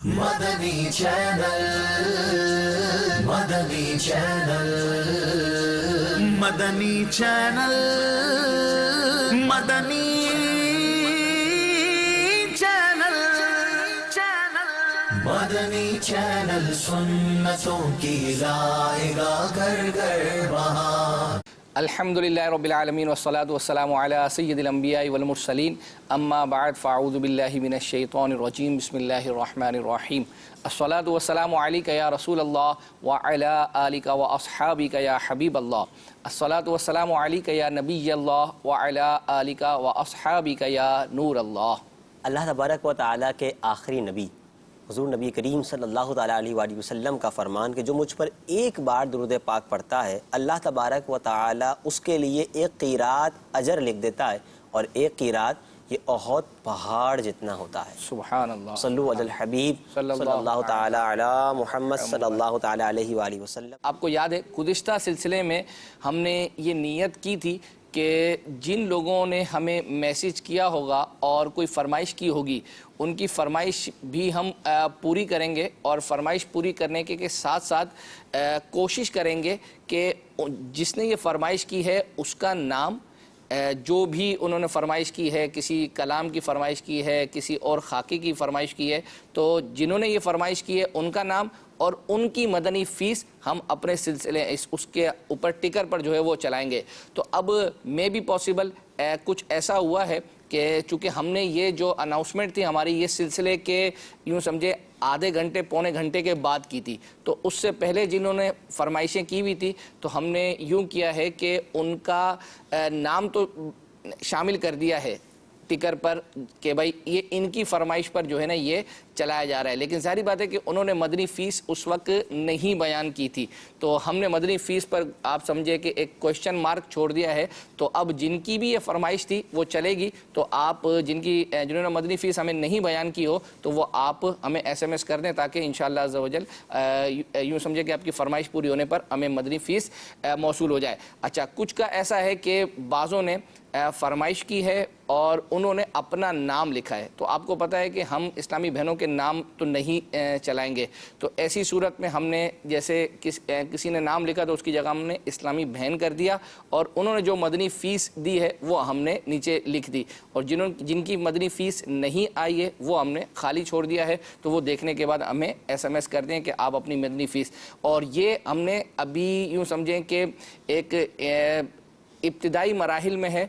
مدنی channel, مدنی channel, مدنی channel, مدنی channel, مدنی channel سنتوں کی لائے گا گھر گھر بہار۔ الحمدللہ رب العالمین والصلاة والسلام علی سید الانبیاء والمرسلین اما بعد فاعوذ باللہ من الشیطان الرجیم بسم اللہ الرحمن الرحیم الصلاة والسلام علیک یا رسول اللہ وعلی آلک واصحابک یا حبیب اللہ الصلاة والسلام علیک یا نبی اللہ وعلی آلک واصحابک یا نور اللہ۔ اللہ تبارک و تعالیٰ کے آخری نبی حضور نبی کریم صلی اللہ تعالیٰ علیہ وآلہ وسلم کا فرمان کہ جو مجھ پر ایک بار درود پاک پڑھتا ہے اللہ تبارک و تعالیٰ اس کے لیے ایک قیرات اجر لکھ دیتا ہے، اور ایک قیرات یہ احد پہاڑ جتنا ہوتا ہے۔ سبحان اللہ۔ صلو علی الحبیب صلی اللہ تعالیٰ علی محمد صلی اللہ تعالیٰ علیہ وآلہ وسلم۔ آپ کو یاد ہے گزشتہ سلسلے میں ہم نے یہ نیت کی تھی کہ جن لوگوں نے ہمیں میسیج کیا ہوگا اور کوئی فرمائش کی ہوگی ان کی فرمائش بھی ہم پوری کریں گے، اور فرمائش پوری کرنے کے ساتھ ساتھ کوشش کریں گے کہ جس نے یہ فرمائش کی ہے اس کا نام، جو بھی انہوں نے فرمائش کی ہے، کسی کلام کی فرمائش کی ہے، کسی اور خاکی کی فرمائش کی ہے، تو جنہوں نے یہ فرمائش کی ہے ان کا نام اور ان کی مدنی فیس ہم اپنے سلسلے اس کے اوپر ٹکر پر جو ہے وہ چلائیں گے۔ تو اب میں بھی پاسبل کچھ ایسا ہوا ہے کہ چونکہ ہم نے یہ جو اناؤنسمنٹ تھی ہماری یہ سلسلے کے یوں سمجھے آدھے گھنٹے پونے گھنٹے کے بعد کی تھی، تو اس سے پہلے جنہوں نے فرمائشیں کی ہوئی تھی تو ہم نے یوں کیا ہے کہ ان کا نام تو شامل کر دیا ہے ٹکر پر کہ بھائی یہ ان کی فرمائش پر جو ہے نا یہ چلایا جا رہا ہے، لیکن ظاہری بات ہے کہ انہوں نے مدنی فیس اس وقت نہیں بیان کی تھی، تو ہم نے مدنی فیس پر آپ سمجھے کہ ایک کوشچن مارک چھوڑ دیا ہے۔ تو اب جن کی بھی یہ فرمائش تھی وہ چلے گی، تو آپ جنہوں نے مدنی فیس ہمیں نہیں بیان کی ہو تو وہ آپ ہمیں SMS کر دیں تاکہ انشاءاللہ عز و جل یوں سمجھے کہ آپ کی فرمائش پوری ہونے پر ہمیں مدنی فیس موصول ہو جائے۔ اچھا، کچھ کا ایسا ہے کہ بعضوں نے فرمائش کی ہے اور انہوں نے اپنا نام لکھا ہے، تو آپ کو پتہ ہے کہ ہم اسلامی بہنوں کے نام تو نہیں چلائیں گے، تو ایسی صورت میں ہم نے جیسے کسی نے نام لکھا تو اس کی جگہ ہم نے اسلامی بہن کر دیا، اور انہوں نے جو مدنی فیس دی ہے وہ ہم نے نیچے لکھ دی، اور جن کی مدنی فیس نہیں آئی ہے وہ ہم نے خالی چھوڑ دیا ہے، تو وہ دیکھنے کے بعد ہمیں SMS کر دیں کہ آپ اپنی مدنی فیس۔ اور یہ ہم نے ابھی یوں سمجھیں کہ ایک ابتدائی مراحل میں ہے،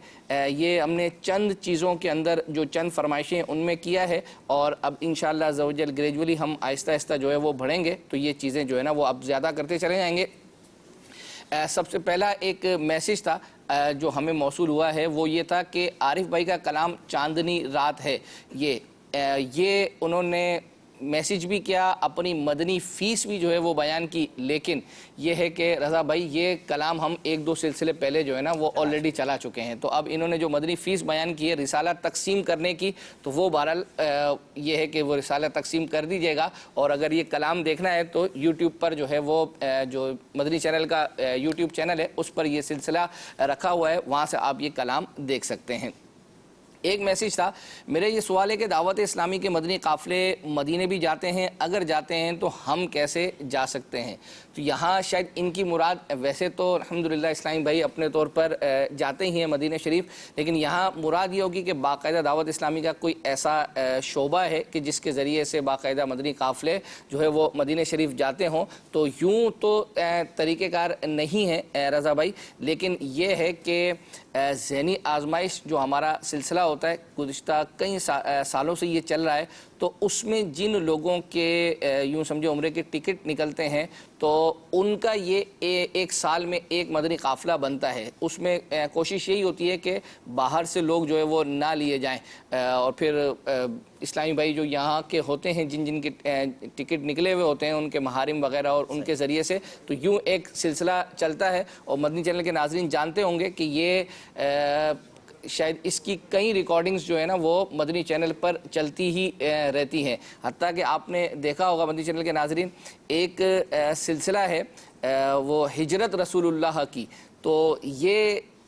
یہ ہم نے چند چیزوں کے اندر جو چند فرمائشیں ان میں کیا ہے، اور اب انشاءاللہ عز و جل گریجولی ہم آہستہ آہستہ جو ہے وہ بڑھیں گے، تو یہ چیزیں جو ہے نا وہ اب زیادہ کرتے چلے جائیں گے۔ سب سے پہلا ایک میسیج تھا جو ہمیں موصول ہوا ہے وہ یہ تھا کہ عارف بھائی کا کلام چاندنی رات ہے، یہ انہوں نے میسیج بھی کیا، اپنی مدنی فیس بھی جو ہے وہ بیان کی، لیکن یہ ہے کہ رضا بھائی یہ کلام ہم ایک دو سلسلے پہلے جو ہے نا وہ آلریڈی چلا چکے ہیں، تو اب انہوں نے جو مدنی فیس بیان کی ہے رسالہ تقسیم کرنے کی، تو وہ بہرحال یہ ہے کہ وہ رسالہ تقسیم کر دیجیے گا، اور اگر یہ کلام دیکھنا ہے تو یوٹیوب پر جو ہے وہ جو مدنی چینل کا یوٹیوب چینل ہے اس پر یہ سلسلہ رکھا ہوا ہے، وہاں سے آپ یہ کلام دیکھ سکتے ہیں۔ ایک میسیج تھا، میرے یہ سوال ہے کہ دعوت اسلامی کے مدنی قافلے مدینے بھی جاتے ہیں، اگر جاتے ہیں تو ہم کیسے جا سکتے ہیں؟ تو یہاں شاید ان کی مراد، ویسے تو الحمدللہ اسلامی بھائی اپنے طور پر جاتے ہی ہیں مدینہ شریف، لیکن یہاں مراد یہ ہوگی کہ باقاعدہ دعوت اسلامی کا کوئی ایسا شعبہ ہے کہ جس کے ذریعے سے باقاعدہ مدنی قافلے جو ہے وہ مدینہ شریف جاتے ہوں، تو یوں تو طریقہ کار نہیں ہے رضا بھائی، لیکن یہ ہے کہ ذہنی آزمائش جو ہمارا سلسلہ ہوتا ہے گزشتہ کئی سالوں سے یہ چل رہا ہے، تو اس میں جن لوگوں کے یوں سمجھے عمرے کے ٹکٹ نکلتے ہیں تو ان کا یہ ایک سال میں ایک مدنی قافلہ بنتا ہے، اس میں کوشش یہی ہوتی ہے کہ باہر سے لوگ جو ہے وہ نہ لیے جائیں، اور پھر اسلامی بھائی جو یہاں کے ہوتے ہیں جن کے ٹکٹ نکلے ہوئے ہوتے ہیں ان کے محارم وغیرہ اور ان کے ذریعے سے، تو یوں ایک سلسلہ چلتا ہے، اور مدنی چینل کے ناظرین جانتے ہوں گے کہ یہ شاید اس کی کئی ریکارڈنگز جو ہے نا وہ مدنی چینل پر چلتی ہی رہتی ہیں، حتیٰ کہ آپ نے دیکھا ہوگا مدنی چینل کے ناظرین ایک سلسلہ ہے وہ ہجرت رسول اللہ کی، تو یہ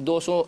200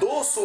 200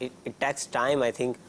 It takes time, I think.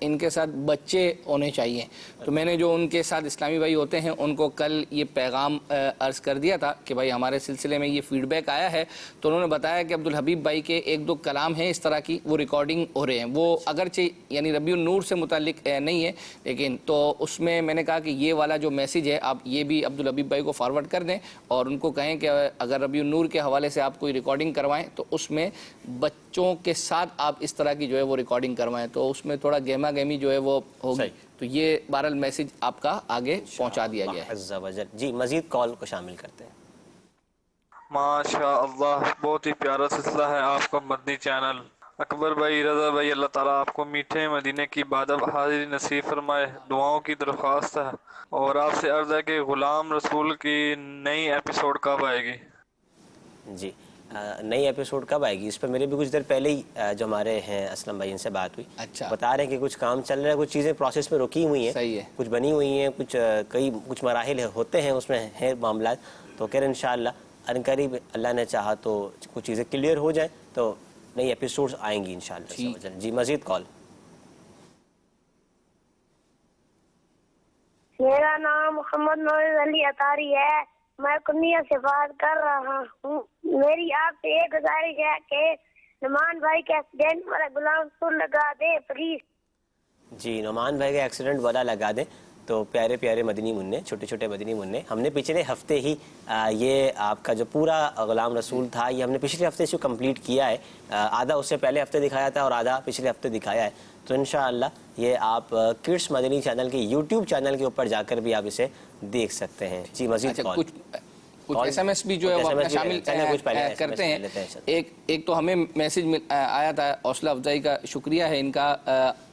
ان کے ساتھ بچے ہونے چاہیے. تو میں نے جو ان کے ساتھ اسلامی بھائی ہوتے ہیں ان کو کل یہ پیغام عرض کر دیا تھا کہ بھائی ہمارے سلسلے میں یہ فیڈ بیک آیا ہے. تو انہوں نے بتایا کہ عبدالحبیب بھائی کے 1-2 کلام ہیں اس طرح کی, وہ ریکارڈنگ ہو رہے ہیں. وہ اگرچہ یعنی ربیع النور سے متعلق نہیں ہے, لیکن تو اس میں میں نے کہا کہ یہ والا جو میسیج ہے آپ یہ بھی عبدالحبیب بھائی کو فارورڈ کر دیں اور ان کو کہیں کہ اگر ربیع النور کے حوالے سے آپ کوئی ریکارڈنگ کروائیں تو اس میں بچوں کے ساتھ آپ اس طرح کی جو ہے وہ ریکارڈنگ کروائیں, تو اس میں تھوڑا گہما گہمی جو ہے وہ ہوگی. تو یہ بہرحال میسیج آپ کا آگے پہنچا دیا گیا ہے. جی مزید کال کو شامل کرتے ہیں. ماشاء اللہ, بہت ہی پیارا سلسلہ ہے آپ کا مدنی چینل. اکبر بھائی, رضا بھائی, اللہ تعالیٰ آپ کو میٹھے مدینے کی بادب حاضری نصیب فرمائے. دعاؤں کی درخواست ہے اور آپ سے عرض ہے کہ غلام رسول کی نئی ایپیسوڈ کب آئے گی؟ جی نئی ایپیسوڈ کب آئے گی, اس پہ میرے بھی کچھ دیر پہلے ہی جو ہمارے ہیں اسلم بھائی ان سے بات ہوئی. اچھا, بتا رہے ہیں کہ کچھ کام چل رہا ہے, کچھ چیزیں پروسیس میں رکی ہوئی ہیں. صحیح ہے, کچھ بنی ہوئی ہیں, کچھ مراحل ہوتے ہیں اس میں ہیں معاملات. تو کہہ رہے ہیں انشاءاللہ عنقریب اللہ نے چاہا تو کچھ چیزیں کلیئر ہو جائیں تو نئی ایپیسوڈز آئیں گی انشاءاللہ. جی مزید کال. میرا نام محمد نور علی اطاری ہے, میں کنیا سے بات کر رہا ہوں. میری آپ سے ایک گزارش ہے کہ نعمان بھائی کے ایکسیڈنٹ والا غلام رسول لگا دے پلیز. جی نعمان بھائی کا ایکسیڈنٹ والا لگا دیں. تو پیارے پیارے مدنی منع, چھوٹے چھوٹے مدنی منع, ہم نے پچھلے ہفتے ہی یہ آپ کا جو پورا غلام رسول تھا یہ ہم نے پچھلے ہفتے سے کمپلیٹ کیا ہے. آدھا اس سے پہلے ہفتے دکھایا تھا اور آدھا پچھلے ہفتے دکھایا ہے. تو انشاءاللہ یہ آپ کڈس مدنی چینل کے یوٹیوب چینل کے اوپر جا کر بھی آپ اسے دیکھ سکتے ہیں. جی مزید کال. کچھ ایس ایم ایس بھی جو ہے وہ اپنا شامل کرتے ہیں. ایک تو ہمیں میسیج آیا تھا, حوصلہ افزائی کا شکریہ ہے ان کا.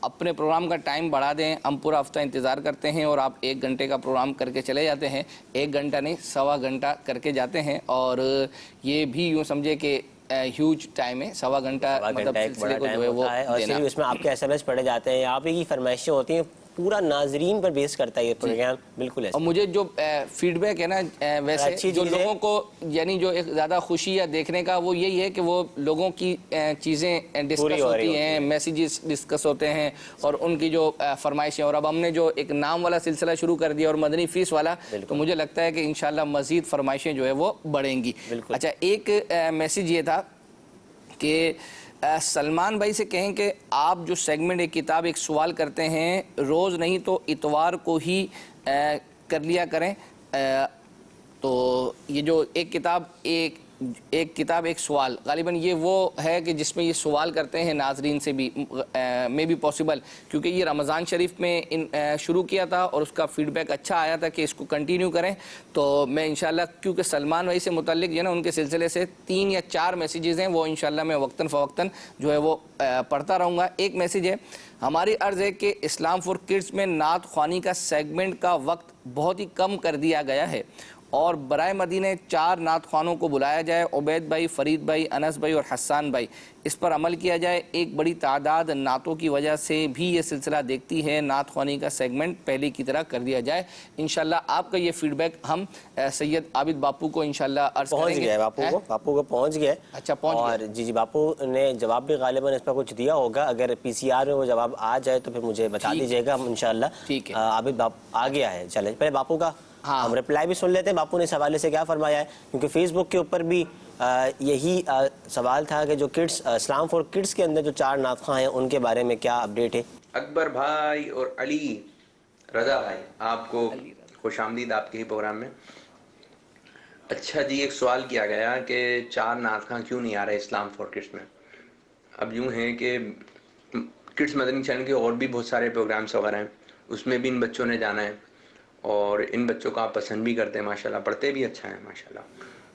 اپنے پروگرام کا ٹائم بڑھا دیں, ہم پورا ہفتہ انتظار کرتے ہیں اور آپ 1 گھنٹے کا پروگرام کر کے چلے جاتے ہیں. 1 گھنٹہ نہیں 1.25 گھنٹہ کر کے جاتے ہیں اور یہ بھی یوں سمجھے کہ ہیوج ٹائم ہے. 1.25 گھنٹہ مطلب سلسلے کو جو ہے وہ دینا. اس میں آپ کے ایس ایم ایس پڑھے جاتے ہیں, آپ کی فرمائشیں ہوتی ہیں, پورا ناظرین پر بیس کرتا ہے یہ پروگرام. بالکل ایسا. اور مجھے جو فیڈ بیک ہے نا ویسے جو لوگوں کو یعنی جو ایک زیادہ خوشی ہے دیکھنے کا وہ یہی ہے کہ وہ لوگوں کی چیزیں ڈسکس ہوتی ہیں, میسیجز ڈسکس ہوتے ہیں اور ان کی جو فرمائشیں. اور اب ہم نے جو ایک نام والا سلسلہ شروع کر دیا اور مدنی فیس والا, تو مجھے لگتا ہے کہ انشاءاللہ مزید فرمائشیں جو ہے وہ بڑھیں گی. اچھا, ایک میسیج یہ تھا کہ سلمان بھائی سے کہیں کہ آپ جو سیگمنٹ ایک کتاب ایک سوال کرتے ہیں روز نہیں تو اتوار کو ہی کر لیا کریں. تو یہ جو ایک کتاب ایک سوال, غالباً یہ وہ ہے کہ جس میں یہ سوال کرتے ہیں ناظرین سے بھی میں بھی پاسبل, کیونکہ یہ رمضان شریف میں شروع کیا تھا اور اس کا فیڈ بیک اچھا آیا تھا کہ اس کو کنٹینیو کریں. تو میں انشاءاللہ کیونکہ سلمان بھائی سے متعلق جو ہے نا ان کے سلسلے سے 3 یا 4 میسیجز ہیں, وہ انشاءاللہ میں وقتاً فوقتاً جو ہے وہ پڑھتا رہوں گا. ایک میسیج ہے, ہماری عرض ہے کہ اسلام فور کڈس میں نعت خوانی کا سیگمنٹ کا وقت بہت ہی کم کر دیا گیا ہے اور برائے مدینہ 4 نعت خوانوں کو بلایا جائے, عبید بھائی, فرید بھائی, انس بھائی اور حسان بھائی. اس پر عمل کیا جائے. ایک بڑی تعداد نعتوں کی وجہ سے بھی یہ سلسلہ دیکھتی ہے, نعت خوانی کا سیگمنٹ پہلے کی طرح کر دیا جائے. انشاءاللہ آپ کا یہ فیڈ بیک ہم سید عابد باپو کو انشاءاللہ عرض کریں گے. باپو کو پہنچ گیا. اچھا پہنچ گیا. اور جی باپو نے جواب بھی غالباً اس پر کچھ دیا ہوگا. اگر پی سی آر میں وہ جواب آ جائے تو پھر مجھے بتا دیجیے گا. ہم انشاءاللہ ٹھیک ہے. عابد باپو آ گیا ہے. چلیں پہلے باپو کا ہم رپلائی بھی سن لیتے ہیں, باپو نے اس حوالے سے کیا فرمایا ہے, کیونکہ فیس بک کے اوپر بھی یہی سوال تھا کہ جو کڈس اسلام فور کڈس کے اندر جو 4 نعت خواں ہیں ان کے بارے میں کیا اپڈیٹ ہے. اکبر بھائی اور علی رضا بھائی, آپ کو خوش آمدید آپ کے ہی پروگرام میں. اچھا جی, ایک سوال کیا گیا کہ 4 نعت خواں کیوں نہیں آ رہے اسلام فور کڈس میں. اب یوں ہے کہ کڈس مدنی چینل کے اور بھی بہت سارے پروگرامس وغیرہ ہیں, اس میں بھی ان بچوں نے جانا ہے اور ان بچوں کو آپ پسند بھی کرتے ہیں ماشاءاللہ, پڑھتے بھی اچھا ہیں ماشاءاللہ.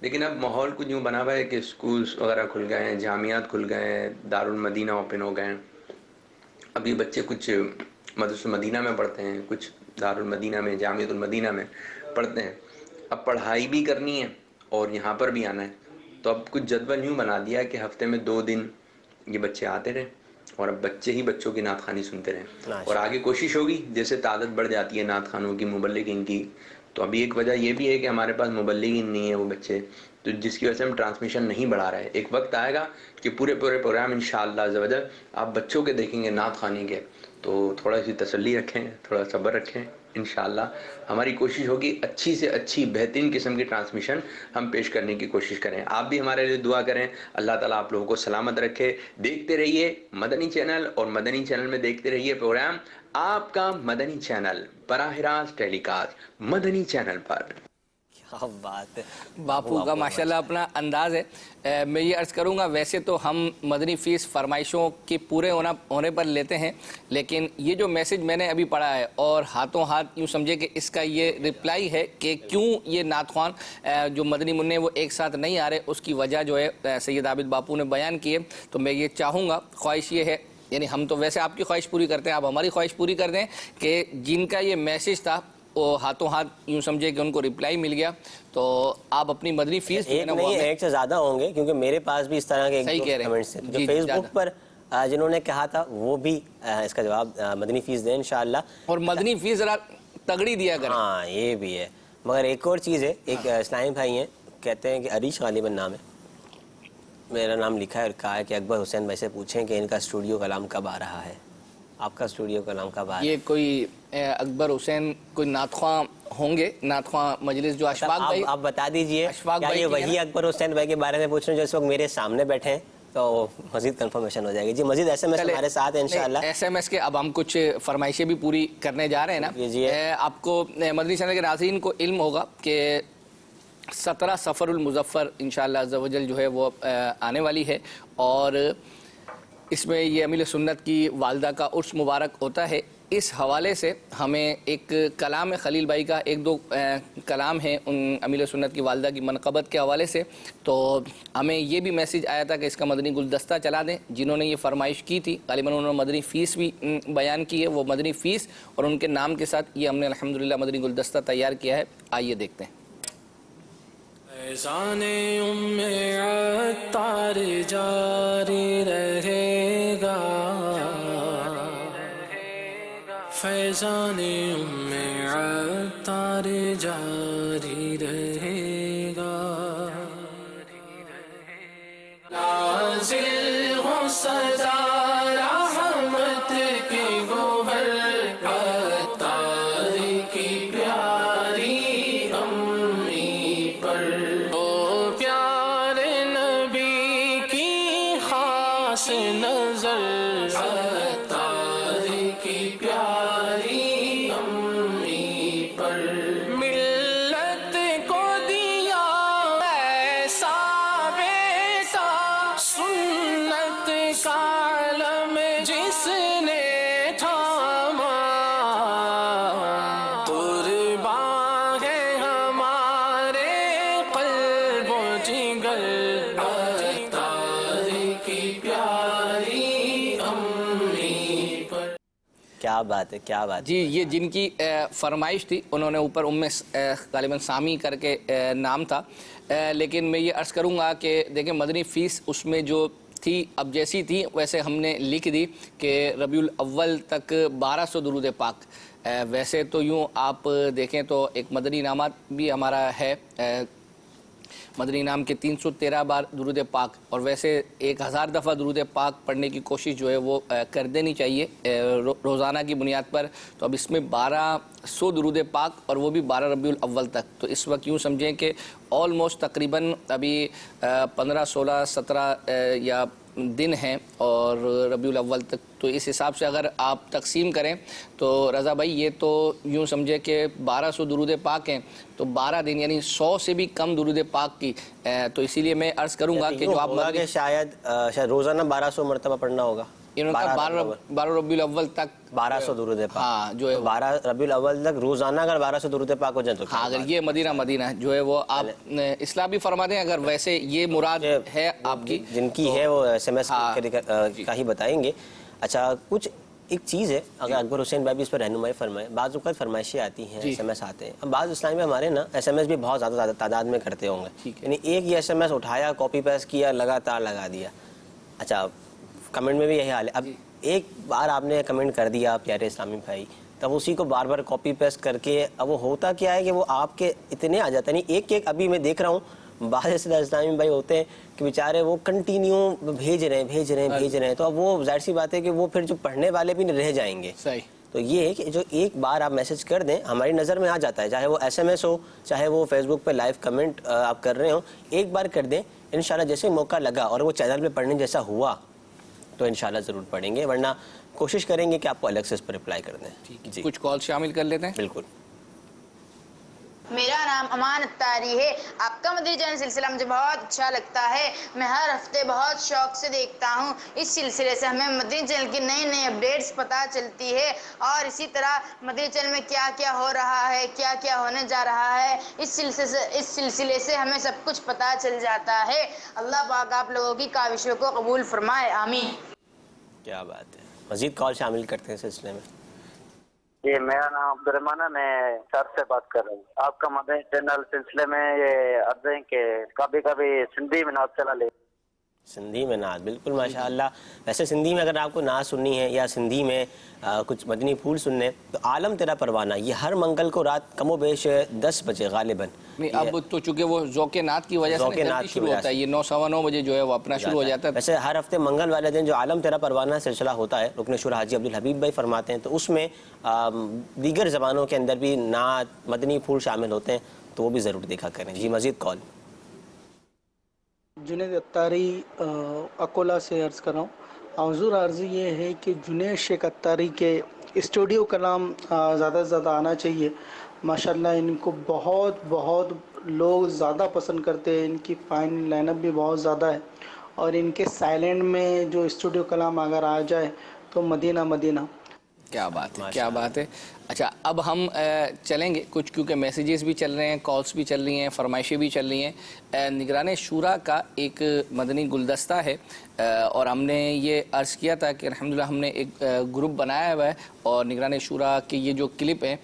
لیکن اب ماحول کچھ یوں بنا ہوا ہے کہ اسکولس وغیرہ کھل گئے ہیں, جامعات کھل گئے ہیں, دارالمدینہ اوپن ہو گئے ہیں. ابھی بچے کچھ مدرسہ مدینہ میں پڑھتے ہیں, کچھ دارالمدینہ میں, جامعۃ المدینہ میں پڑھتے ہیں. اب پڑھائی بھی کرنی ہے اور یہاں پر بھی آنا ہے, تو اب کچھ جدول یوں بنا دیا کہ ہفتے میں 2 دن یہ بچے آتے رہیں اور اب بچے ہی بچوں کی نعت خوانی سنتے رہیں. اور آگے کوشش ہوگی جیسے تعداد بڑھ جاتی ہے نعت خوانوں کی, مبلغین کی, تو ابھی ایک وجہ یہ بھی ہے کہ ہمارے پاس مبلغین نہیں ہے وہ بچے, تو جس کی وجہ سے ہم ٹرانسمیشن نہیں بڑھا رہے. ایک وقت آئے گا کہ پورے پروگرام انشاءاللہ عز و جل آپ بچوں کے دیکھیں گے نعت خوانی کے, تو تھوڑا سی تسلی رکھیں, تھوڑا صبر رکھیں. انشاءاللہ ہماری کوشش ہوگی اچھی سے اچھی بہترین قسم کی ٹرانسمیشن ہم پیش کرنے کی کوشش کریں. آپ بھی ہمارے لیے دعا کریں, اللہ تعالیٰ آپ لوگوں کو سلامت رکھے. دیکھتے رہیے مدنی چینل, اور مدنی چینل میں دیکھتے رہیے پروگرام آپ کا مدنی چینل براہ راست ٹیلی کاسٹ مدنی چینل پر. کیا بات ہے, باپو کا ماشاءاللہ اپنا انداز ہے. میں یہ عرض کروں گا, ویسے تو ہم مدنی فیس فرمائشوں کے پورے ہونے پر لیتے ہیں, لیکن یہ جو میسج میں نے ابھی پڑھا ہے اور ہاتھوں ہاتھ یوں سمجھے کہ اس کا یہ رپلائی ہے کہ کیوں یہ نعت خوان جو مدنی منع وہ ایک ساتھ نہیں آ رہے, اس کی وجہ جو ہے سید عابد باپو نے بیان کی ہے. تو میں یہ چاہوں گا, خواہش یہ ہے, یعنی ہم تو ویسے آپ کی خواہش پوری کرتے ہیں, آپ ہماری خواہش پوری کر دیں کہ جن کا یہ میسج تھا وہ ہاتھوں ہاتھ یوں سمجھے کہ ان کو رپلائی مل گیا, تو آپ اپنی مدنی فیس ایک نہیں ایک سے زیادہ ہوں گے, کیونکہ میرے پاس بھی اس طرح کے ایک کمنٹس تھے جو فیس بک پر جنہوں نے کہا تھا, وہ بھی اس کا جواب مدنی فیس دیں انشاءاللہ. اور مدنی فیس ذرا تگڑی دیا کریں. ہاں یہ بھی ہے, مگر ایک اور چیز ہے, ایک اسلامی بھائی ہیں کہتے ہیں کہ عریش غالباً نام ہے, میرا نام لکھا ہے اور کہا ہے کہ اکبر حسین بھائی سے پوچھیں کہ ان کا اسٹوڈیو کلام کب آ رہا ہے. آپ کا اسٹوڈیو کلام کب آ رہا ہے؟ یہ کوئی اکبر حسین کوئی نعت خواں ہوں گے, نعت خواں مجلس جو اشفاق بھائی, آپ بتا دیجئے کیا یہ وہی اکبر حسین بھائی کے بارے میں پوچھ رہے ہیں جو اس وقت میرے سامنے بیٹھے ہیں, تو مزید کنفرمیشن ہو جائے گی. جی مزید ایس ایم ایس ہمارے ساتھ ہیں انشاءاللہ. ایس ایم ایس کے اب ہم کچھ فرمائشیں بھی پوری کرنے جا رہے ہیں نا. آپ کو مدنی چینل کے ناظرین کو علم ہوگا کہ 17 صفر المظفر انشاءاللہ عز و جل جو ہے وہ آنے والی ہے, اور اس میں یہ امیل سنت کی والدہ کا عرس مبارک ہوتا ہے. اس حوالے سے ہمیں ایک کلام خلیل بھائی کا, ایک دو کلام ہیں ان امیل سنت کی والدہ کی منقبت کے حوالے سے, تو ہمیں یہ بھی میسج آیا تھا کہ اس کا مدنی گلدستہ چلا دیں. جنہوں نے یہ فرمائش کی تھی غالباً انہوں نے مدنی فیس بھی بیان کی ہے, وہ مدنی فیس اور ان کے نام کے ساتھ یہ ہم نے الحمدللہ مدنی گلدستہ تیار کیا ہے. آئیے دیکھتے ہیں. فیضان ام عطار جاری رہے گا, فیضان ام عطار جاری رہے گا, نازل ہو صدا رحمت کی گوہر عطار کی پیاری امی پر, او پیارے نبی کی خاص نظر عطار کی پیاری امی پر, ملت کو دیا ایسا بیٹا سنت کا علم جس نے تھاما, قربان ہے ہمارے قلب و جگر عطار کی پیاری امی پر. کیا بات ہے, کیا بات. جی یہ جن کی فرمائش تھی انہوں نے اوپر غالباً سامی کر کے نام تھا, لیکن میں یہ عرض کروں گا کہ دیکھیں مدنی فیس اس میں جو تھی اب جیسی تھی ویسے ہم نے لکھ دی کہ ربیع الاول تک 1200 درود پاک. ویسے تو یوں آپ دیکھیں تو ایک مدنی انعامات بھی ہمارا ہے, مدنی انعام کے 313 بار درود پاک, اور ویسے 1000 دفعہ درود پاک پڑھنے کی کوشش جو ہے وہ کر دینی چاہیے روزانہ کی بنیاد پر. تو اب اس میں 1200 درود پاک اور وہ بھی 12 ربیع الاول تک, تو اس وقت یوں سمجھیں کہ آلموسٹ تقریباً ابھی 15 16 17 یا دن ہیں اور ربیع الاول تک. تو اس حساب سے اگر آپ تقسیم کریں تو رضا بھائی یہ تو یوں سمجھے کہ 1200 درود پاک ہیں, تو 12 دن یعنی 100 سے بھی کم درود پاک کی. تو اسی لیے میں عرض کروں گا کہ جو آپ شاید روزانہ 1200 مرتبہ پڑھنا ہوگا. انہوں نے کہا 12 ربیع الاول تک 1200 درود پاک. ہاں جو ہے 12 ربیع الاول تک روزانہ اگر 1200 درود پاک ہو جائے تو ہاں, اگر یہ مدینہ جو ہے وہ آپ اصلاح بھی فرما دیں, اگر ویسے یہ مراد ہے آپ کی جن کی ہے وہ ایس ایم ایس کا ہی بتائیں گے. اچھا کچھ ایک چیز ہے, اگر اکبر حسین بھائی بھی اس پر رہنمائی فرمائے. بعض اوقات فرمائشیں آتی ہیں, ایس ایم ایس آتے ہیں. اب بعض اسلامی ہمارے نا ایس ایم ایس بھی بہت زیادہ تعداد میں کرتے ہوں گے, یعنی ایک ہی ایس ایم ایس اٹھایا, کاپی پیسٹ کیا, لگاتار لگا دیا. اچھا کمنٹ میں بھی یہی حال ہے. اب ایک بار آپ نے کمنٹ کر دیا پیارے اسلامی بھائی, تب اسی کو بار بار کاپی پیسٹ کر کے اب وہ ہوتا کیا ہے کہ وہ آپ کے اتنے آ جاتا نہیں. ایک ابھی میں دیکھ رہا ہوں بعض ایسے اسلامی بھائی ہوتے ہیں کہ بیچارے وہ کنٹینیو بھیج رہے ہیں تو اب وہ ظاہر سی بات ہے کہ وہ پھر جو پڑھنے والے بھی رہ جائیں گے. صحیح. تو یہ ہے کہ جو ایک بار آپ میسج کر دیں ہماری نظر میں آ جاتا ہے, چاہے وہ SMS ہو, چاہے وہ فیس بک پہ لائیو کمنٹ آپ کر رہے ہوں, ایک بار کر دیں, انشاءاللہ جیسے موقع لگا اور وہ چینل پہ پڑھنے جیسا ہوا تو انشاءاللہ ضرور پڑھیں گے, ورنہ کوشش کریں گے کہ آپ کو الگ سے اس پر رپلائی کر دیں. جی کچھ کال شامل کر لیتے ہیں. بالکل. میرا نام امان اتاری ہے. آپ کا مدنی چینل سلسلہ مجھے بہت اچھا لگتا ہے. میں ہر ہفتے بہت شوق سے دیکھتا ہوں. اس سلسلے سے ہمیں مدنی چینل کی نئی نئی اپڈیٹس پتہ چلتی ہے, اور اسی طرح مدنی چینل میں کیا کیا ہو رہا ہے, کیا کیا ہونے جا رہا ہے, اس سلسلے سے ہمیں سب کچھ پتہ چل جاتا ہے. اللہ پاک آپ لوگوں کی کاوشوں کو قبول فرمائے, آمین. کیا بات ہے. مزید کال شامل کرتے ہیں سلسلے میں. جی میرا نام عبدالرحمان ہے, میں شہر سے بات کر رہا ہوں. آپ کا مدنی چینل سلسلے میں یہ عرض ہے کہ کبھی کبھی سندھی میں نعت چلا لے. سندھی میں نعت, بالکل ماشاء اللہ. ویسے سندھی میں اگر آپ کو نعت سننی ہے یا سندھی میں کچھ مدنی پھول سننے تو عالم تیرا پروانہ یہ ہر منگل کو رات کم و بیش 10 بجے غالباً. اب تو چونکہ وہ ذوق نعت کی وجہ سے جلدی شروع ہوتا ہے, یہ 9:15 بجے جو ہے وہ اپنا شروع ہو جاتا ہے. ویسے ہر ہفتے منگل والے دن جو عالم تیرا پروانہ سلسلہ ہوتا ہے, رکن شورا حاجی عبدالحبیب بھائی فرماتے ہیں, تو اس میں دیگر زبانوں کے اندر بھی نعت مدنی پھول شامل ہوتے ہیں, تو وہ بھی ضرور دیکھا کریں. جی مزید کال. جنید اتاری اکولا سے عرض کر رہا ہوں. حضور عرض یہ ہے کہ جنید شیخ اتاری کے اسٹوڈیو کا نام زیادہ سے زیادہ آنا چاہیے. ماشاءاللہ ان کو بہت لوگ زیادہ پسند کرتے ہیں, ان کی فائن لائن اپ بھی بہت زیادہ ہے, اور ان کے سائلنٹ میں جو اسٹوڈیو کلام اگر آ جائے تو مدینہ مدینہ. کیا بات ہے, کیا بات ہے. اچھا اب ہم چلیں گے کچھ, کیونکہ میسیجز بھی چل رہے ہیں, کالز بھی چل رہی ہیں, فرمائشیں بھی چل رہی ہیں. نگران شورا کا ایک مدنی گلدستہ ہے, اور ہم نے یہ عرض کیا تھا کہ الحمدللہ ہم نے ایک گروپ بنایا ہوا ہے, اور نگران شورا کے یہ جو کلپ ہیں,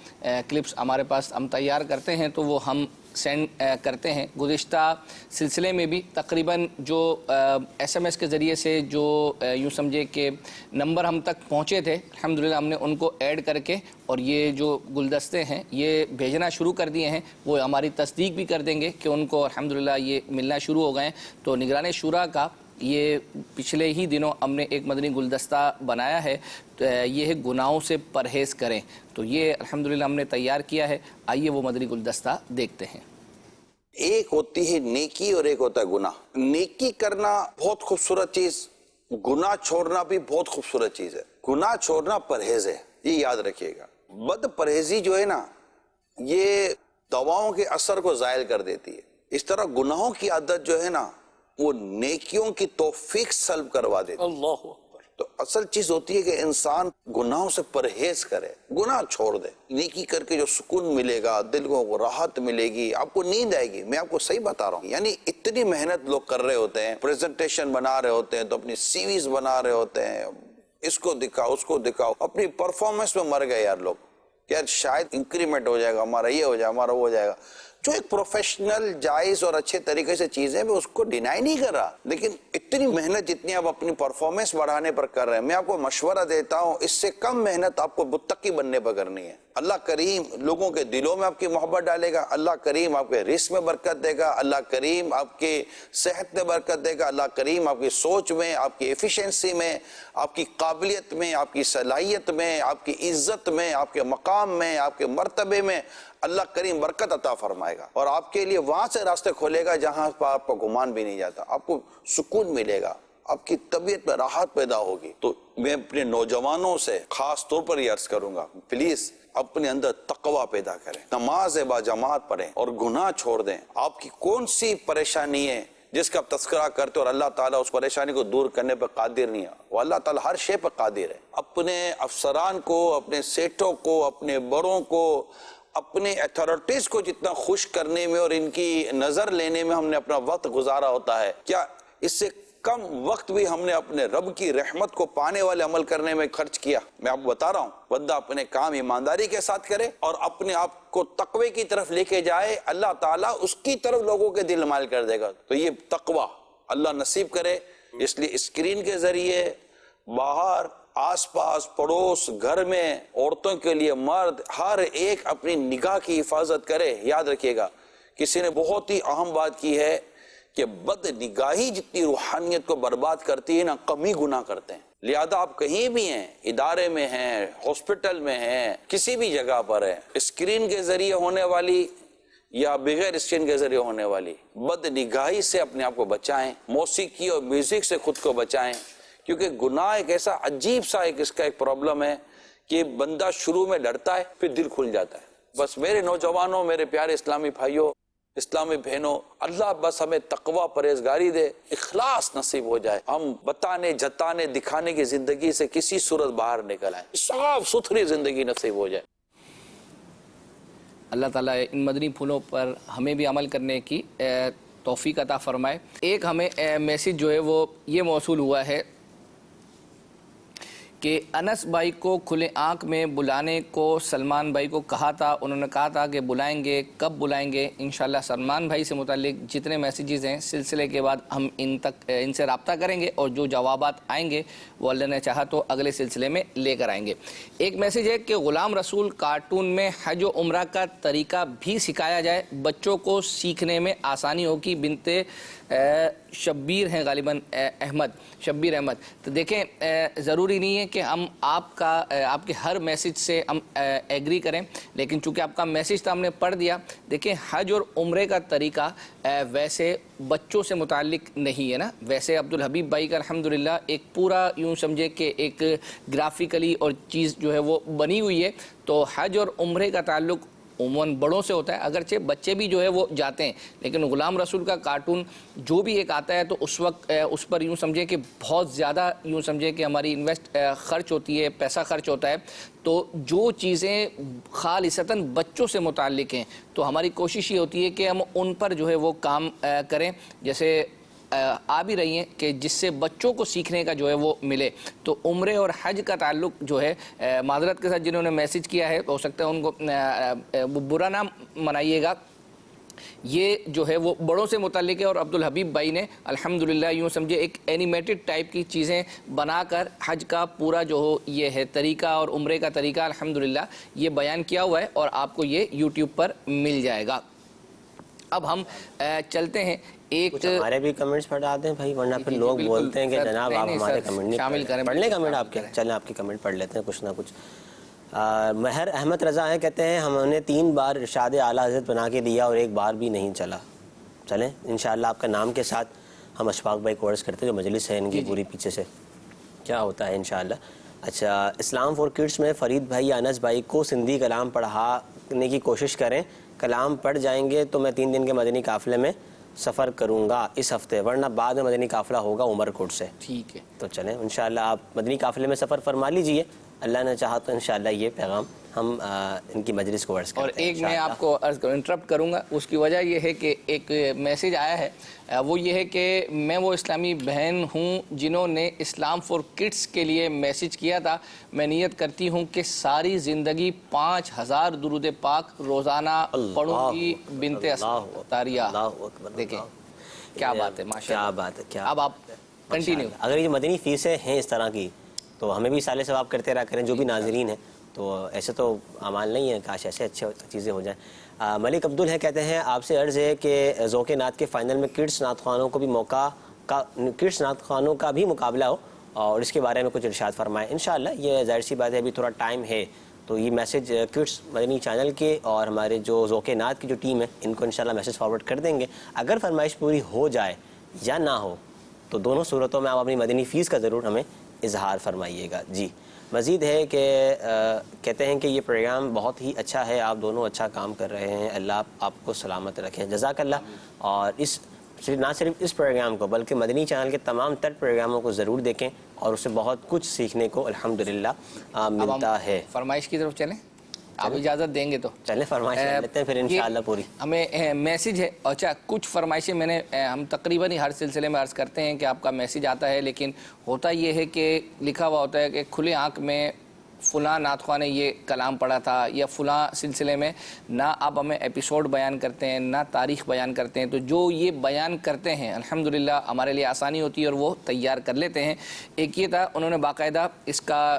کلپس ہمارے پاس ہم تیار کرتے ہیں تو وہ ہم سینڈ کرتے ہیں. گزشتہ سلسلے میں بھی تقریباً جو SMS کے ذریعے سے جو یوں سمجھے کہ نمبر ہم تک پہنچے تھے, الحمدللہ ہم نے ان کو ایڈ کر کے اور یہ جو گلدستے ہیں یہ بھیجنا شروع کر دیے ہیں. وہ ہماری تصدیق بھی کر دیں گے کہ ان کو الحمدللہ یہ ملنا شروع ہو گئے ہیں. تو نگران شورا کا یہ پچھلے ہی دنوں ہم نے ایک مدنی گلدستہ بنایا ہے, یہ ہے گناہوں سے پرہیز کریں. تو یہ الحمدللہ ہم نے تیار کیا ہے. آئیے وہ مدنی گلدستہ دیکھتے ہیں. ایک ہوتی ہے نیکی اور ایک ہوتا ہے گناہ. نیکی کرنا بہت خوبصورت چیز, گناہ چھوڑنا بھی بہت خوبصورت چیز ہے. گناہ چھوڑنا پرہیز ہے, یہ یاد رکھیے گا. بد پرہیزی جو ہے نا یہ دواؤں کے اثر کو زائل کر دیتی ہے. اس طرح گناہوں کی عادت جو ہے نا وہ نیکیوں کی توفیق سلب کروا دیتی ہے. اللہ اکبر. تو اصل چیز ہوتی ہے کہ انسان گناہوں سے پرہیز کرے, گناہ چھوڑ دے. نیکی کر کے جو سکون ملے گا, دل کو راحت ملے گی, آپ کو نیند آئے گی. میں آپ کو صحیح بتا رہا ہوں, یعنی اتنی محنت لوگ کر رہے ہوتے ہیں, پریزنٹیشن بنا رہے ہوتے ہیں, تو اپنی CVs بنا رہے ہوتے ہیں, اس کو دکھاؤ اس کو دکھاؤ, اپنی پرفارمنس میں مر گئے یار لوگ. یار شاید انکریمنٹ ہو جائے گا ہمارا, یہ ہو جائے ہمارا, وہ ہو جائے گا. جو ایک پروفیشنل جائز اور اچھے طریقے سے چیزیں میں اس کو ڈینائی نہیں کر رہا, لیکن اتنی محنت جتنی آپ اپنی پرفارمنس بڑھانے پر کر رہے ہیں, میں آپ کو مشورہ دیتا ہوں اس سے کم محنت آپ کو متقی بننے پر کرنی ہے. اللہ کریم لوگوں کے دلوں میں آپ کی محبت ڈالے گا, اللہ کریم آپ کے رزق میں برکت دے گا, اللہ کریم آپ کے صحت میں برکت دے گا, اللہ کریم آپ کی سوچ میں, آپ کی ایفیشنسی میں, آپ کی قابلیت میں, آپ کی صلاحیت میں, آپ کی عزت میں, آپ کے مقام میں, آپ کے مرتبے میں اللہ کریم برکت عطا فرمائے گا, اور آپ کے لیے وہاں سے راستے کھولے گا جہاں پر آپ کو گمان بھی نہیں جاتا. آپ کو سکون ملے گا, آپ کی طبیعت میں راحت پیدا ہوگی. تو میں اپنے نوجوانوں سے خاص طور پر یہ عرض کروں گا, پلیز اپنے اندر تقوی پیدا کریں, نماز با جماعت پڑھیں اور گناہ چھوڑ دیں. آپ کی کون سی پریشانی ہے جس کا آپ تذکرہ کرتے اور اللہ تعالیٰ اس پریشانی کو دور کرنے پر قادر نہیں ہے؟ وہ اللہ تعالیٰ ہر شے پر قادر ہے. اپنے افسران کو, اپنے سیٹوں کو, اپنے بڑوں کو, اپنے ایتھارٹیز کو جتنا خوش کرنے میں اور ان کی نظر لینے میں ہم نے اپنا وقت گزارا ہوتا ہے, کیا اس سے کم وقت بھی ہم نے اپنے رب کی رحمت کو پانے والے عمل کرنے میں خرچ کیا؟ میں آپ کو بتا رہا ہوں, بندہ اپنے کام ایمانداری کے ساتھ کرے اور اپنے آپ کو تقوی کی طرف لے کے جائے, اللہ تعالیٰ اس کی طرف لوگوں کے دل مائل کر دے گا. تو یہ تقوی اللہ نصیب کرے. اس لیے اسکرین کے ذریعے باہر, آس پاس, پڑوس, گھر میں, عورتوں کے لیے, مرد, ہر ایک اپنی نگاہ کی حفاظت کرے. یاد رکھیے گا کسی نے بہت ہی اہم بات کی ہے کہ بد نگاہی جتنی روحانیت کو برباد کرتی ہے نا، کم ہی گناہ کرتے ہیں. لہذا آپ کہیں بھی ہیں، ادارے میں ہیں، ہاسپٹل میں ہیں، کسی بھی جگہ پر ہیں، اسکرین کے ذریعے ہونے والی یا بغیر اسکرین کے ذریعے ہونے والی بد نگاہی سے اپنے آپ کو بچائیں، موسیقی اور میوزک سے خود کو بچائیں، کیونکہ گناہ ایک ایسا عجیب سا اس کا ایک پرابلم ہے کہ بندہ شروع میں ڈرتا ہے پھر دل کھل جاتا ہے. بس میرے نوجوانوں، میرے پیارے اسلامی بھائیوں، اسلامی بہنوں، اللہ بس ہمیں تقوی پرہیزگاری دے، اخلاص نصیب ہو جائے، ہم بتانے جتانے دکھانے کی زندگی سے کسی صورت باہر نکل آئیں، صاف ستھری زندگی نصیب ہو جائے. اللہ تعالیٰ ان مدنی پھولوں پر ہمیں بھی عمل کرنے کی توفیق عطا فرمائے. ایک ہمیں میسیج جو ہے وہ یہ موصول ہوا ہے کہ انس بھائی کو کھلے آنکھ میں بلانے کو سلمان بھائی کو کہا تھا، انہوں نے کہا تھا کہ بلائیں گے، کب بلائیں گے؟ انشاءاللہ سلمان بھائی سے متعلق جتنے میسیجز ہیں سلسلے کے بعد ہم ان سے رابطہ کریں گے، اور جو جوابات آئیں گے وہ اللہ نے چاہا تو اگلے سلسلے میں لے کر آئیں گے. ایک میسیج ہے کہ غلام رسول کارٹون میں حج و عمرہ کا طریقہ بھی سکھایا جائے، بچوں کو سیکھنے میں آسانی ہوگی. بنت شبیر ہیں غالباً شبیر احمد. تو دیکھیں ضروری نہیں ہے کہ ہم آپ کے ہر میسیج سے ہم ایگری کریں، لیکن چونکہ آپ کا میسیج تو ہم نے پڑھ دیا. دیکھیں حج اور عمرے کا طریقہ ویسے بچوں سے متعلق نہیں ہے نا. ویسے عبدالحبیب بھائی کا الحمدللہ ایک پورا یوں سمجھے کہ ایک گرافیکلی اور چیز جو ہے وہ بنی ہوئی ہے. تو حج اور عمرے کا تعلق عموماً بڑوں سے ہوتا ہے، اگرچہ بچے بھی جو ہے وہ جاتے ہیں، لیکن غلام رسول کا کارٹون جو بھی ایک آتا ہے تو اس وقت اس پر یوں سمجھے کہ بہت زیادہ یوں سمجھے کہ ہماری خرچ ہوتی ہے، پیسہ خرچ ہوتا ہے. تو جو چیزیں خالصتاً بچوں سے متعلق ہیں تو ہماری کوشش یہ ہوتی ہے کہ ہم ان پر جو ہے وہ کام کریں، جیسے آ بھی رہی ہیں کہ جس سے بچوں کو سیکھنے کا جو ہے وہ ملے. تو عمرے اور حج کا تعلق جو ہے معذرت کے ساتھ جنہوں نے میسیج کیا ہے ہو سکتا ہے ان کو برا نہ منائیے گا، یہ جو ہے وہ بڑوں سے متعلق ہے. اور عبدالحبیب بھائی نے الحمدللہ یوں سمجھے ایک اینیمیٹڈ ٹائپ کی چیزیں بنا کر حج کا پورا جو ہو یہ ہے طریقہ اور عمرے کا طریقہ الحمدللہ یہ بیان کیا ہوا ہے، اور آپ کو یہ یوٹیوب پر مل جائے گا. اب ہم چلتے ہیں ایک ہمارے بھی کمنٹس پڑھا دیں بھائی، ورنہ پھر لوگ بولتے ہیں کہ جناب آپ ہمارے کمنٹ نہیں شامل کریں. پڑھ لیں کمنٹ آپ کے، چلیں آپ کے کمنٹ پڑھ لیتے ہیں کچھ نہ کچھ. مہر احمد رضا ہیں، کہتے ہیں ہم نے 3 بار ارشاد اعلیٰ حضرت بنا کے دیا اور 1 بار بھی نہیں چلا. چلیں انشاءاللہ آپ کا نام کے ساتھ ہم اشفاق بھائی کو عرض کرتے ہیں، جو مجلس ہے ان کی پوری پیچھے سے کیا ہوتا ہے انشاءاللہ. اچھا، اسلام فور کڈس میں فرید بھائی یا انس بھائی کو سندھی کلام پڑھانے کی کوشش کریں. کلام پڑھ جائیں گے تو میں 3 دن کے مدنی قافلے میں سفر کروں گا اس ہفتے، ورنہ بعد میں مدنی قافلہ ہوگا عمر کوٹ سے. ٹھیک ہے، تو چلیں انشاءاللہ آپ مدنی قافلے میں سفر فرما لیجئے. اللہ نے چاہا تو انشاءاللہ یہ پیغام ہم ان کی مجلس کو عرض کرتے ہیں. اور ایک میں آپ کو عرض کروں، انٹرپٹ کروں گا، اس کی وجہ یہ ہے کہ ایک میسیج آیا ہے، وہ یہ ہے کہ میں وہ اسلامی بہن ہوں جنہوں نے اسلام فور کڈس کے لیے میسیج کیا تھا. میں نیت کرتی ہوں کہ ساری زندگی 5000 درود پاک روزانہ پڑھوں گی. بنت تاریہ. دیکھیں کیا بات ہے، ماشاءاللہ کیا بات ہے. کیا اب آپ کنٹینیو. اگر یہ مدنی فیسیں ہیں اس طرح کی تو ہمیں بھی سال ثواب کرتے رہا کریں، جو بھی ناظرین ہیں. تو ایسے تو اعمال نہیں ہے، کاش ایسے اچھے چیزیں ہو جائیں. ملک عبدل ہے، کہتے ہیں آپ سے عرض ہے کہ ذوق نعت کے فائنل میں کڈس نعت خوانوں کو بھی کڈس نعت خوانوں کا بھی مقابلہ ہو، اور اس کے بارے میں کچھ ارشاد فرمائیں. انشاءاللہ یہ ظاہر سی بات ہے، ابھی تھوڑا ٹائم ہے تو یہ میسیج کڈس مدنی چینل کے اور ہمارے جو ذوق نعت کی جو ٹیم ہے ان کو انشاءاللہ میسیج فارورڈ کر دیں گے. اگر فرمائش پوری ہو جائے یا نہ ہو تو دونوں صورتوں میں آپ اپنی مدنی فیس کا ضرور ہمیں اظہار فرمائیے گا. جی مزید ہے کہ کہتے ہیں کہ یہ پروگرام بہت ہی اچھا ہے، آپ دونوں اچھا کام کر رہے ہیں، اللہ آپ کو سلامت رکھیں، جزاک اللہ. اور نہ صرف اس پروگرام کو بلکہ مدنی چینل کے تمام تر پروگراموں کو ضرور دیکھیں، اور اس سے بہت کچھ سیکھنے کو الحمدللہ ملتا ہے. فرمائش کی طرف چلیں، آپ اجازت دیں گے تو چلیں فرمائش لیتے ہیں پھر انشاءاللہ پوری. ہمیں میسیج ہے، اچھا کچھ فرمائشیں میں نے ہم تقریباً ہر سلسلے میں عرض کرتے ہیں کہ آپ کا میسیج آتا ہے، لیکن ہوتا یہ ہے کہ لکھا ہوا ہوتا ہے کہ کھلے آنکھ میں فلاں نعت خواہ نے یہ کلام پڑھا تھا، یا فلاں سلسلے میں نہ آپ ہمیں ایپیسوڈ بیان کرتے ہیں نہ تاریخ بیان کرتے ہیں. تو جو یہ بیان کرتے ہیں الحمدللہ ہمارے لیے آسانی ہوتی ہے اور وہ تیار کر لیتے ہیں. ایک یہ تھا، انہوں نے باقاعدہ اس کا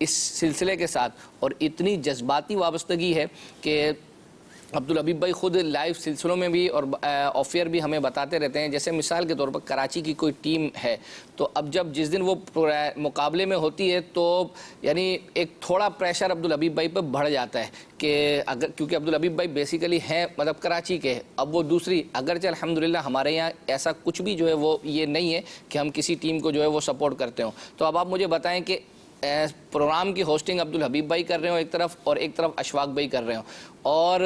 اس سلسلے کے ساتھ اور اتنی جذباتی وابستگی ہے کہ عبدالحبیب بھائی خود لائیو سلسلوں میں بھی اور آف ایئر بھی ہمیں بتاتے رہتے ہیں. جیسے مثال کے طور پر کراچی کی کوئی ٹیم ہے تو اب جس دن وہ مقابلے میں ہوتی ہے تو یعنی ایک تھوڑا پریشر عبدالحبیب بھائی پہ بڑھ جاتا ہے کہ اگر کیونکہ عبدالحبیب بھائی بیسیکلی ہیں مطلب کراچی کے, اب وہ دوسری اگرچہ الحمدللہ ہمارے یہاں ایسا کچھ بھی جو ہے وہ یہ نہیں ہے کہ ہم کسی ٹیم کو جو ہے وہ سپورٹ کرتے ہوں. تو اب آپ مجھے بتائیں کہ پروگرام کی ہوسٹنگ عبدالحبیب بھائی کر رہے ہوں ایک طرف اور ایک طرف اشفاق بھائی کر رہے ہوں, اور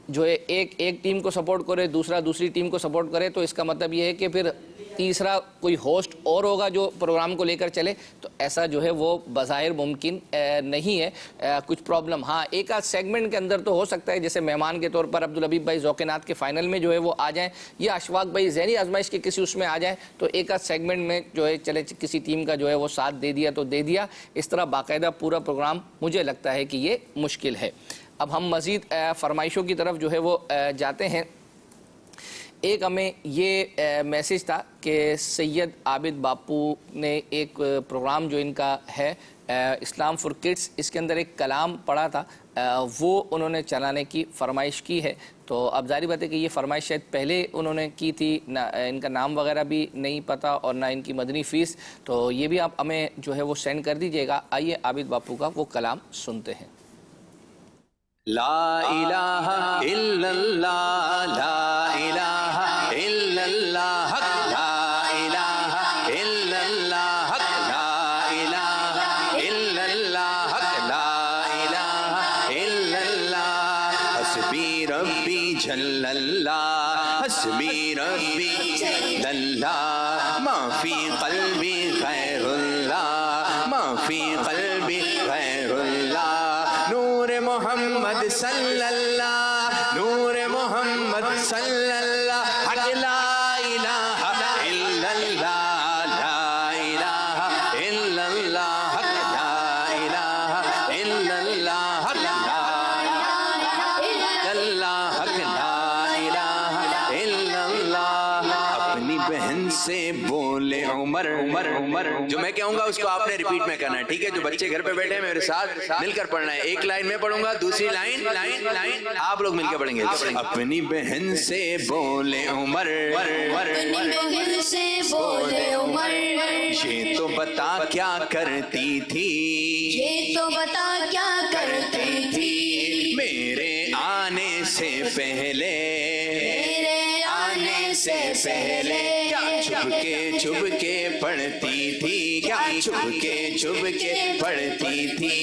جو ہے ایک ٹیم کو سپورٹ کرے دوسری ٹیم کو سپورٹ کرے, تو اس کا مطلب یہ ہے کہ پھر تیسرا کوئی ہوسٹ اور ہوگا جو پروگرام کو لے کر چلے, تو ایسا جو ہے وہ بظاہر ممکن نہیں ہے. کچھ پرابلم ہاں ایک آدھ سیگمنٹ کے اندر تو ہو سکتا ہے, جیسے مہمان کے طور پر عبدالحبیب بھائی ذوق نات کے فائنل میں جو ہے وہ آ جائیں, یا اشفاق بھائی ذہنی آزمائش کے کسی اس میں آ جائیں, تو ایک آدھ سیگمنٹ میں جو ہے چلے کسی ٹیم کا جو ہے وہ ساتھ دے دیا تو دے دیا. اس طرح باقاعدہ پورا پروگرام مجھے لگتا ہے کہ یہ مشکل ہے. اب ہم مزید فرمائشوں کی طرف جو ہے وہ جاتے ہیں. ایک ہمیں یہ میسیج تھا کہ سید عابد باپو نے ایک پروگرام جو ان کا ہے اسلام فار کڈس, اس کے اندر ایک کلام پڑھا تھا, وہ انہوں نے چلانے کی فرمائش کی ہے. تو اب ظاہری بات ہے کہ یہ فرمائش شاید پہلے انہوں نے کی تھی, نہ ان کا نام وغیرہ بھی نہیں پتہ اور نہ ان کی مدنی فیس, تو یہ بھی آپ ہمیں جو ہے وہ سینڈ کر دیجئے گا. آئیے عابد باپو کا وہ کلام سنتے ہیں. لا الہ الا اللہ, لا الہ الا اللہ, لا الہ الا اللہ, لا الہ الا اللہ, لا الہ الا اللہ. حسبی ربی جل اللہ, حسبی ربی جل اللہ, ما فی قلبی غیر اللہ, ما فی قلبی غیر اللہ. نور محمد صلی اللہ, نور محمد صلی اللہ, حق لا الہ الا اللہ, لا الہ الا اللہ, حق لا الہ الا اللہ, حق لا الہ الا اللہ. اپنی بہن سے بولے عمر, عمر جو میں کہوں گا اس کو آپ نے ریپیٹ میں کرنا ہے, ٹھیک ہے؟ جو بچے گھر پہ بیٹھے ہیں میرے ساتھ مل کر پڑھنا ہے. ایک لائن میں پڑھوں گا, دوسری لائن آپ لوگ مل کے پڑھیں گے. اپنی بہن سے بولے عمر, بہن سے بولے عمر, یہ تو بتا کیا کرتی تھی, یہ تو بتا کیا کرتی تھی, میرے آنے سے پہلے, میرے آنے سے پہلے, کیا چھپ کے پڑھتی تھی, کیا چھپ کے پڑھتی تھی.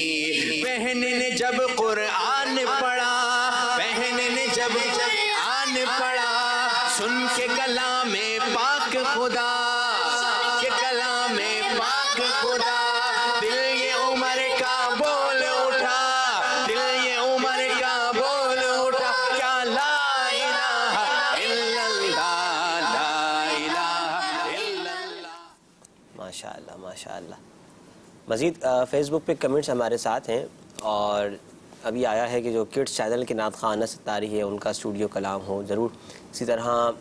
بہن نے جب قرآن پڑھا, بہن نے جب قرآن پڑھا, سن کے کلام پاک خدا, کے کلام پاک خدا, دل یہ عمر کا بول اٹھا, دل یہ عمر کا بول اٹھا, کیا لا الہ الا اللہ, لا الہ الا اللہ. ماشاءاللہ ماشاءاللہ. مزید فیس بک پہ کمنٹس ہمارے ساتھ ہیں, اور ابھی آیا ہے کہ جو کڈس چینل کے نعت خواہ انس ستاری ہے ان کا اسٹوڈیو کلام ہو ضرور. اسی طرح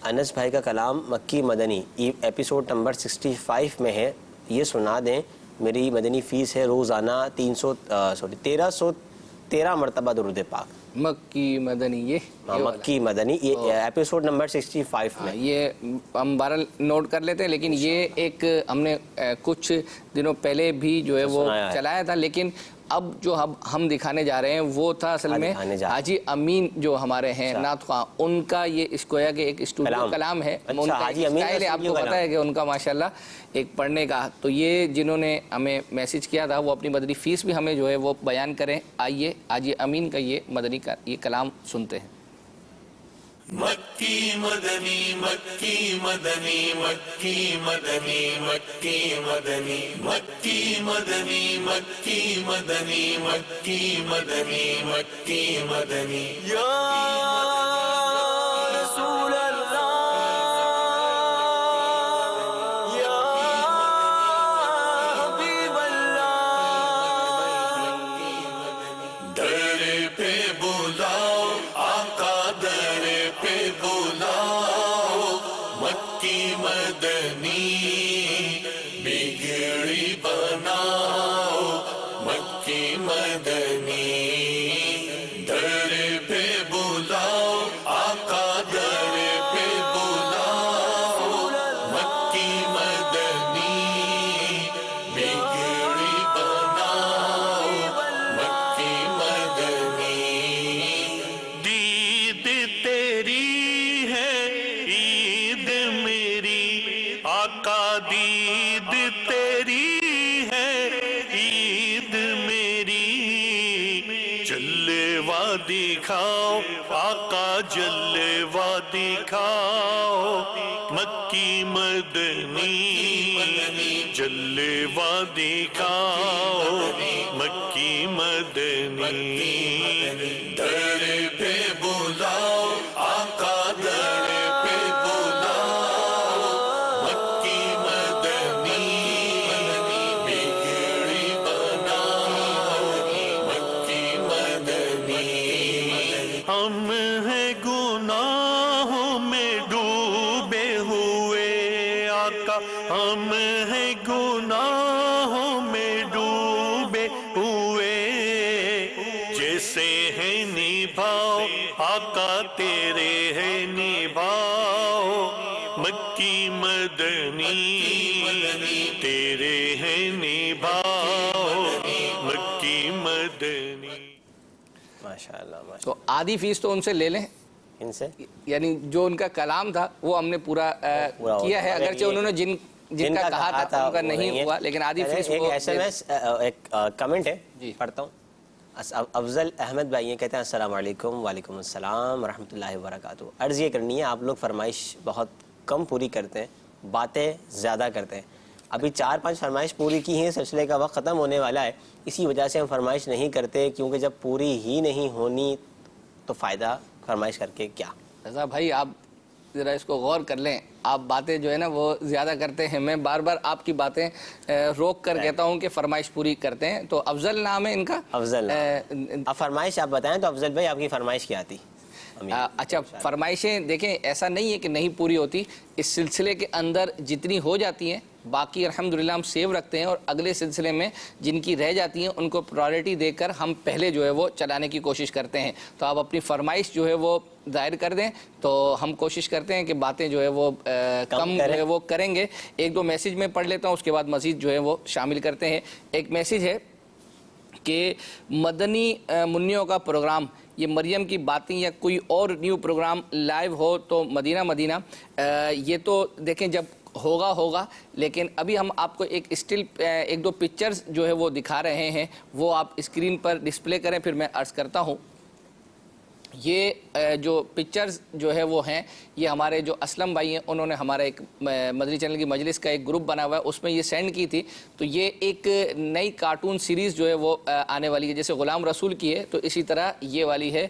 انس بھائی کا کلام مکی مدنی ایپیسوڈ نمبر 65 میں ہے, یہ سنا دیں. میری مدنی فیس ہے روزانہ 1313 مرتبہ درود پاک. مکی مدنی, یہ مکی مدنی, یہ ایپیسوڈ نمبر 65 میں. یہ ہم بہرحال نوٹ کر لیتے ہیں, لیکن یہ ایک ہم نے کچھ دنوں پہلے بھی جو ہے وہ چلایا تھا, لیکن اب جو ہم دکھانے جا رہے ہیں وہ تھا اصل میں حاجی امین جو ہمارے ہیں نعت خواہ, ان کا یہ اس گویا کہ ایک اسٹوڈیو کلام ہے. ان کا اسٹائل ہے, آپ کو پتہ ہے کہ ان کا ماشاءاللہ ایک پڑھنے کا. تو یہ جنہوں نے ہمیں میسیج کیا تھا وہ اپنی مدنی فیس بھی ہمیں جو ہے وہ بیان کریں. آئیے حاجی امین کا یہ مدنی کا یہ کلام سنتے ہیں. مکی مدنی, مکی مدنی, مکی مدنی, مکی مدنی, مکی مدنی, مکی مدنی, مکی مدنی, مکی مدنی. یا رسول اللہ, یا حبیب اللہ, در پہ بلاؤ آقا, در پہ بلاؤ مکی مدنی, بگڑی بناؤ دکھاؤ آقا جلوہ دکھاؤ مکی مدنی جلوہ دکھاؤ مکی مدنی در پہ بلاؤ آقا در پہ بلاؤ مکی مدنی بگڑی بناؤ مکی مدنی ہم ہیں گناہوں میں ڈوبے ہوئے آقا ہم ہیں گناہوں میں ڈوبے ہوئے جیسے ہیں نبھاؤ آقا تیرے ہے نبھاؤ مکی مدنی تیرے ہے نبھاؤ مکی مدنی. ماشاءاللہ. تو آدھی فیس تو ان سے لے لیں، ان سے یعنی جو ان کا کلام تھا وہ ہم نے پورا کیا ہے، اگرچہ انہوں نے جن کا کہا تھا ان کا نہیں ہوا، لیکن آدھی فیس ایک ایس ایم ایس ایک کمنٹ ہے پڑھتا ہوں. افضل احمد بھائی یہ کہتے ہیں السلام علیکم. وعلیکم السلام ورحمۃ اللہ وبرکاتہ. عرض یہ کرنی ہے آپ لوگ فرمائش بہت کم پوری کرتے ہیں، باتیں زیادہ کرتے ہیں. ابھی 4-5 فرمائش پوری کی ہیں، سلسلے کا وقت ختم ہونے والا ہے، اسی وجہ سے ہم فرمائش نہیں کرتے، کیونکہ جب پوری ہی نہیں ہونی تو فائدہ فرمائش کر کے کیا. رضا بھائی آپ ذرا اس کو غور کر لیں، آپ باتیں جو ہے نا وہ زیادہ کرتے ہیں. میں بار بار آپ کی باتیں روک کر کہتا ہوں کہ فرمائش پوری کرتے ہیں. تو افضل نام ہے ان کا. افضل اب فرمائش آپ بتائیں تو افضل بھائی آپ کی فرمائش کیا تھی؟ اچھا فرمائشیں دیکھیں ایسا نہیں ہے کہ نہیں پوری ہوتی، اس سلسلے کے اندر جتنی ہو جاتی ہیں باقی الحمدللہ ہم سیو رکھتے ہیں، اور اگلے سلسلے میں جن کی رہ جاتی ہیں ان کو پرائرٹی دے کر ہم پہلے جو ہے وہ چلانے کی کوشش کرتے ہیں. تو آپ اپنی فرمائش جو ہے وہ ظاہر کر دیں تو ہم کوشش کرتے ہیں کہ باتیں جو ہے وہ کم جو ہے وہ کریں گے. 1-2 میسیج میں پڑھ لیتا ہوں، اس کے بعد مزید جو ہے وہ شامل کرتے ہیں. ایک میسیج ہے کہ مدنی منیوں کا پروگرام، یہ مریم کی باتیں یا کوئی اور نیو پروگرام لائیو ہو تو مدینہ یہ تو دیکھیں جب ہوگا، لیکن ابھی ہم آپ کو ایک اسٹل 1-2 پکچرز جو ہے وہ دکھا رہے ہیں، وہ آپ اسکرین پر ڈسپلے کریں پھر میں عرض کرتا ہوں. یہ جو پکچرز جو ہے وہ ہیں یہ ہمارے جو اسلم بھائی ہیں انہوں نے ہمارا ایک مدنی چینل کی مجلس کا ایک گروپ بنا ہوا ہے، اس میں یہ سینڈ کی تھی. تو یہ ایک نئی کارٹون سیریز جو ہے وہ آنے والی ہے، جیسے غلام رسول کی ہے تو اسی طرح یہ والی ہے،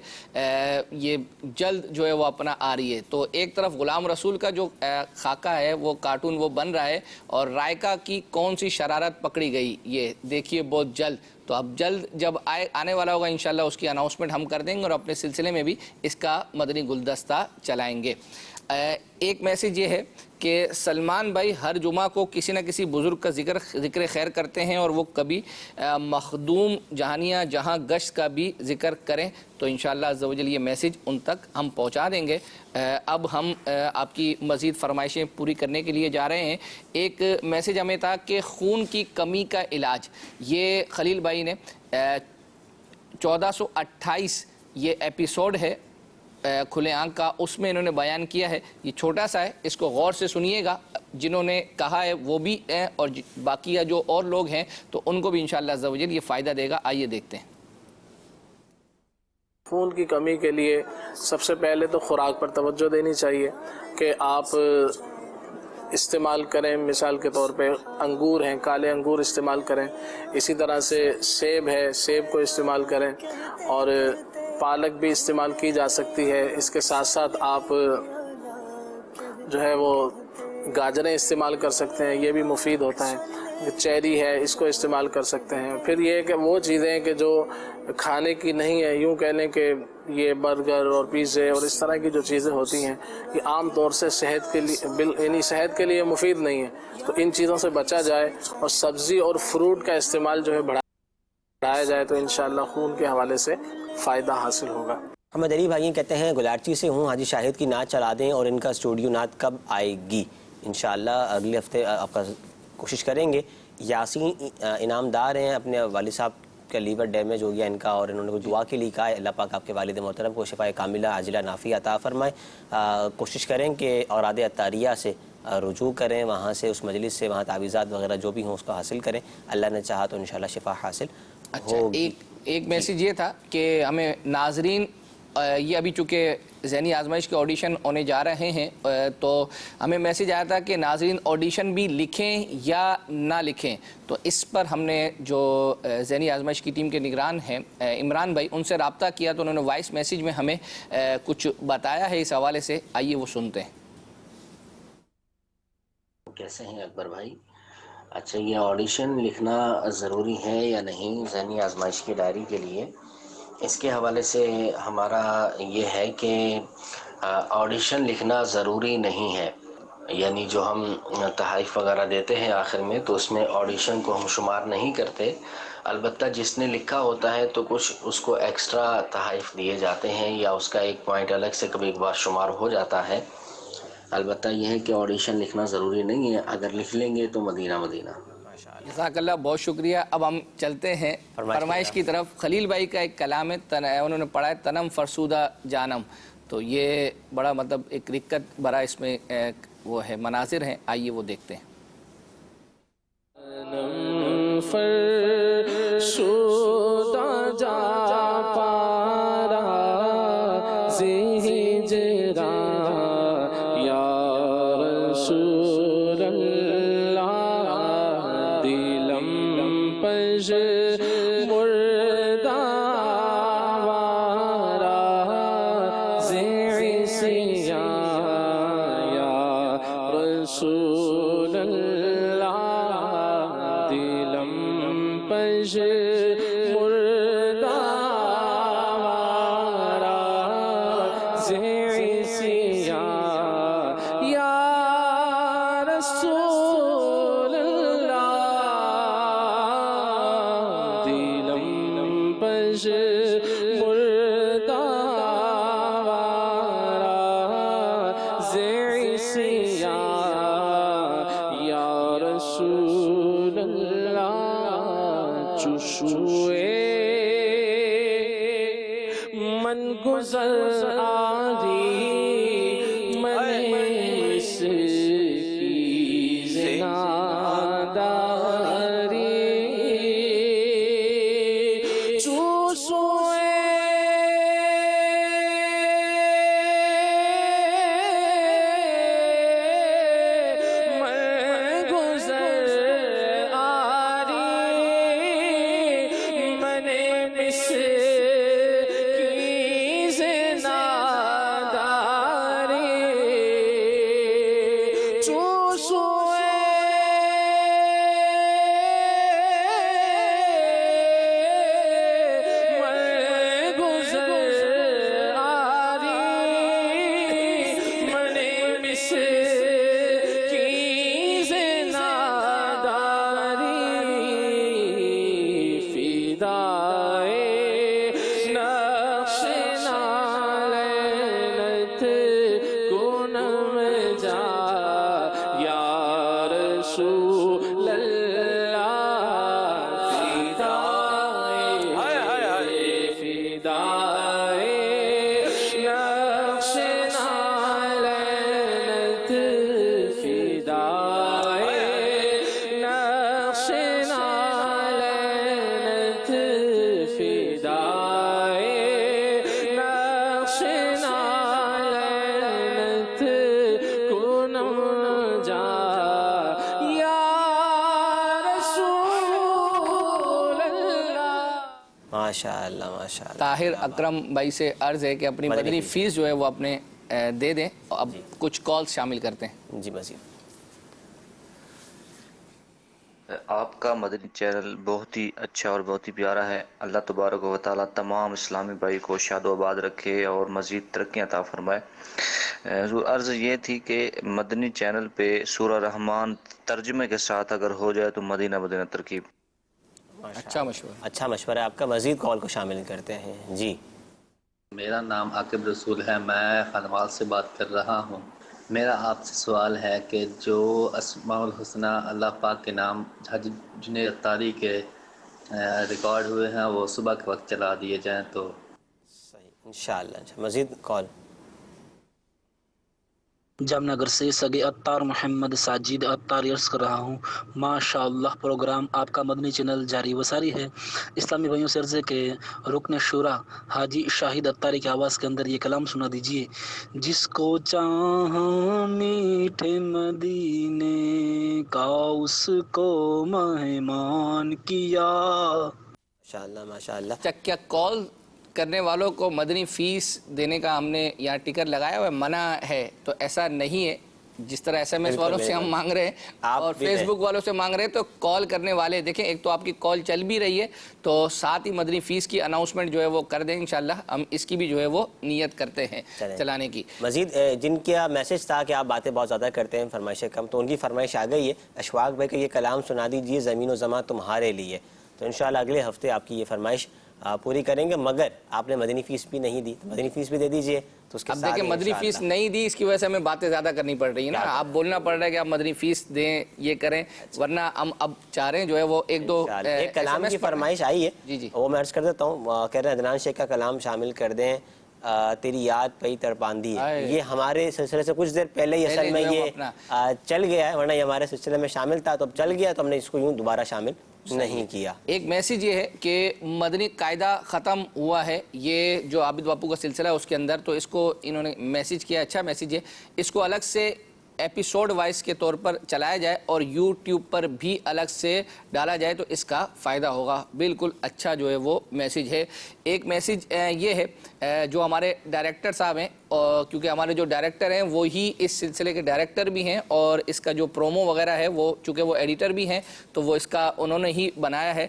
یہ جلد جو ہے وہ اپنا آ رہی ہے. تو ایک طرف غلام رسول کا جو خاکہ ہے وہ کارٹون وہ بن رہا ہے، اور رائکا کی کون سی شرارت پکڑی گئی یہ دیکھیے بہت جلد. تو اب جلد جب آنے والا ہوگا انشاءاللہ اس کی اناؤنسمنٹ ہم کر دیں گے، اور اپنے سلسلے میں بھی اس کا مدنی گلدستہ چلائیں گے. ایک میسیج یہ ہے کہ سلمان بھائی ہر جمعہ کو کسی نہ کسی بزرگ کا ذکر خیر کرتے ہیں، اور وہ کبھی مخدوم جہانیہ جہاں گشت کا بھی ذکر کریں تو انشاءاللہ عز و جل یہ میسیج ان تک ہم پہنچا دیں گے. اب ہم آپ کی مزید فرمائشیں پوری کرنے کے لیے جا رہے ہیں. ایک میسیج ہمیں تھا کہ خون کی کمی کا علاج، یہ خلیل بھائی نے 1428 یہ ایپیسوڈ ہے کھلے آنکھ کا، اس میں انہوں نے بیان کیا ہے. یہ چھوٹا سا ہے، اس کو غور سے سنیے گا. جنہوں نے کہا ہے وہ بھی ہیں اور باقی جو اور لوگ ہیں تو ان کو بھی انشاءاللہ عز و جل یہ فائدہ دے گا. آئیے دیکھتے ہیں. خون کی کمی کے لیے سب سے پہلے تو خوراک پر توجہ دینی چاہیے کہ آپ استعمال کریں. مثال کے طور پہ انگور ہیں، کالے انگور استعمال کریں. اسی طرح سے سیب ہے، سیب کو استعمال کریں، اور پالک بھی استعمال کی جا سکتی ہے. اس کے ساتھ ساتھ آپ جو ہے وہ گاجریں استعمال کر سکتے ہیں، یہ بھی مفید ہوتا ہے. چیری ہے، اس کو استعمال کر سکتے ہیں. پھر یہ کہ وہ چیزیں کہ جو کھانے کی نہیں ہیں، یوں کہہ لیں کہ یہ برگر اور پیزے اور اس طرح کی جو چیزیں ہوتی ہیں یہ عام طور سے صحت کے لیے یعنی صحت کے لیے مفید نہیں ہے. تو ان چیزوں سے بچا جائے اور سبزی اور فروٹ کا استعمال جو ہے بڑھایا جائے تو انشاءاللہ خون کے حوالے سے فائدہ حاصل ہوگا. محمد علی بھائی کہتے ہیں گلارچی سے ہوں، حاجی شاہد کی نعت چلا دیں، اور ان کا اسٹوڈیو نعت کب آئے گی؟ انشاءاللہ اگلے ہفتے آپ کا کوشش کریں گے. یاسین انعامدار ہیں، اپنے والد صاحب کا لیور ڈیمیج ہو گیا ان کا، اور انہوں نے دعا کے لیے کہا ہے اللہ پاک آپ کے والد محترم کو شفا کاملہ عاجلہ نافعہ عطا فرمائے. کوشش کریں کہ اوراد عطاریہ سے رجوع کریں، وہاں سے اس مجلس سے وہاں تعویذات وغیرہ جو بھی ہوں اس کو حاصل کریں. اللہ نے چاہا تو انشاءاللہ شفا حاصل اچھا ہوگی. ایک میسیج یہ تھا کہ ہمیں ناظرین یہ ابھی چونکہ ذہنی آزمائش کے آڈیشن ہونے جا رہے ہیں تو ہمیں میسیج آیا تھا کہ ناظرین آڈیشن بھی لکھیں یا نہ لکھیں. تو اس پر ہم نے جو ذہنی آزمائش کی ٹیم کے نگران ہیں عمران بھائی ان سے رابطہ کیا تو انہوں نے وائس میسیج میں ہمیں کچھ بتایا ہے اس حوالے سے. آئیے وہ سنتے ہیں. کیسے ہیں اکبر بھائی؟ اچھا، یہ آڈیشن لکھنا ضروری ہے یا نہیں ذہنی آزمائش کی ڈائری کے لیے؟ اس کے حوالے سے ہمارا یہ ہے کہ آڈیشن لکھنا ضروری نہیں ہے. یعنی جو ہم تحائف وغیرہ دیتے ہیں آخر میں تو اس میں آڈیشن کو ہم شمار نہیں کرتے. البتہ جس نے لکھا ہوتا ہے تو کچھ اس کو ایکسٹرا تحائف دیے جاتے ہیں یا اس کا ایک پوائنٹ الگ سے کبھی ایک بار شمار ہو جاتا ہے. البتہ یہ ہے کہ آڈیشن لکھنا ضروری نہیں ہے، اگر لکھ لیں گے تو مدینہ مدینہ. جزاک اللہ، بہت شکریہ. اب ہم چلتے ہیں فرمائش کی طرف. خلیل بھائی کا ایک کلام ہے، انہوں نے پڑھا ہے تنم فرسودہ جانم. تو یہ بڑا مطلب ایک رکت برا اس میں وہ ہے مناظر ہیں. آئیے وہ دیکھتے ہیں. تنم فرسودہ جا پارا زی جرا یا رسول اللہ دلم پج مردہ وارا زی سیا یا رسول اللہ دلم پج مردہ وارا زی سیا یا رسول اللہ دلم پج مردہ وارا زی سیا یا رسول اللہ چشوے من گزر آری من اس کی زناداری چوسوے من گزر آری من اس کی زناداری چوسوے من گزر آری من اس کی زناداری فدائے نقش نالینت کنم جا یا رسول اللہ فدائے نقش نالینت فدائے نقش نالینت فدائے نقش نالینت کنم جا یا رسول اللہ. ماشاء اللہ ماشاء اللہ. طاہر اکرم بھائی سے عرض ہے کہ اپنی مدنی فیس جو ہے وہ اپنے دے دیں. اب کچھ کالز شامل کرتے ہیں. جی مزید. آپ کا مدنی چینل بہت ہی اچھا اور بہت ہی پیارا ہے. اللہ تبارک و تعالیٰ تمام اسلامی بھائی کو شاد و آباد رکھے اور مزید ترقیاں عطا فرمائے. حضور عرض یہ تھی کہ مدنی چینل پہ سورہ رحمان ترجمے کے ساتھ اگر ہو جائے تو مدینہ مدینہ ترکیب. اچھا مشورہ. اچھا مشورہ ہے آپ کا. مزید کال کو شامل کرتے ہیں. جی. میرا نام عاقب رسول ہے، میں خانوال سے بات کر رہا ہوں. میرا آپ سے سوال ہے کہ جو اسماء الحسنہ اللہ پاک کے نام حج جنید اتاری کے ریکارڈ ہوئے ہیں وہ صبح کے وقت چلا دیے جائیں تو صحیح انشاءاللہ. مزید کال. جام نگر سے سگے اطار محمد ساجد اطار عرض کر رہا ہوں ماشاء اللہ پروگرام آپ کا مدنی چینل جاری و ساری ہے. اسلامی بھائیوں سے عرض ہے کہ رکن شورا حاجی شاہد اطاری کی آواز کے اندر یہ کلام سنا دیجیے. جس کو چاہاں میٹھے مدینے کا اس کو مہمان کیا. ماشاءاللہ ماشاءاللہ. کیا کال کرنے والوں کو مدنی فیس دینے کا ہم نے یہاں ٹکٹ لگایا ہوا منع ہے؟ تو ایسا نہیں ہے. جس طرح ایس ایم ایس والوں سے ہم مانگ رہے ہیں اور فیس بک والوں سے مانگ رہے ہیں تو کال کرنے والے دیکھیں ایک تو آپ کی کال چل بھی رہی ہے تو ساتھ ہی مدنی فیس کی اناؤنسمنٹ جو ہے وہ کر دیں انشاءاللہ. ہم اس کی بھی جو ہے وہ نیت کرتے ہیں چلانے کی. مزید جن کا میسج تھا کہ آپ باتیں بہت زیادہ کرتے ہیں فرمائشیں کم تو ان کی فرمائش آ گئی ہے. اشفاق بھائی کہ یہ کلام سنا دیجیے زمین و زمان تمہارے لیے. تو انشاءاللہ اگلے ہفتے آپ کی یہ فرمائش پوری کریں گے. مگر آپ نے مدنی فیس بھی نہیں دی تو مدنی فیس بھی دے دیجئے. تو اس کے اب دیکھیں مدنی فیس نہیں دی اس کی وجہ سے ہمیں باتیں زیادہ کرنی پڑ رہی ہیں نا. آپ بولنا پڑ رہا ہے کہ آپ مدنی فیس دیں یہ کریں ورنہ ہم اب چاہ رہے ہیں جو ہے وہ ایک دو ایک کلام کی فرمائش آئی ہے. جی وہ میں عرض کر دیتا ہوں. کہہ رہے ہیں عدنان شیخ کا کلام شامل کر دیں تیری یاد پئی تڑپاندی ہے. یہ ہمارے سلسلے سے کچھ دیر پہلے ہی اصل میں یہ چل گیا ہے ورنہ یہ ہمارے سلسلے میں شامل تھا تو اب چل گیا تو ہم نے اس کو یوں دوبارہ شامل نہیں کیا. ایک میسیج یہ ہے کہ مدنی قاعدہ ختم ہوا ہے. یہ جو عابد باپو کا سلسلہ ہے اس کے اندر تو اس کو انہوں نے میسیج کیا. اچھا میسیج ہے. اس کو الگ سے ایپیسوڈ وائز کے طور پر چلایا جائے اور یوٹیوب پر بھی الگ سے ڈالا جائے تو اس کا فائدہ ہوگا. بالکل اچھا جو ہے وہ میسیج ہے. ایک میسیج یہ ہے جو ہمارے ڈائریکٹر صاحب ہیں کیونکہ ہمارے جو ڈائریکٹر ہیں وہی اس سلسلے کے ڈائریکٹر بھی ہیں اور اس کا جو پرومو وغیرہ ہے وہ چونکہ وہ ایڈیٹر بھی ہیں تو وہ اس کا انہوں نے ہی بنایا ہے.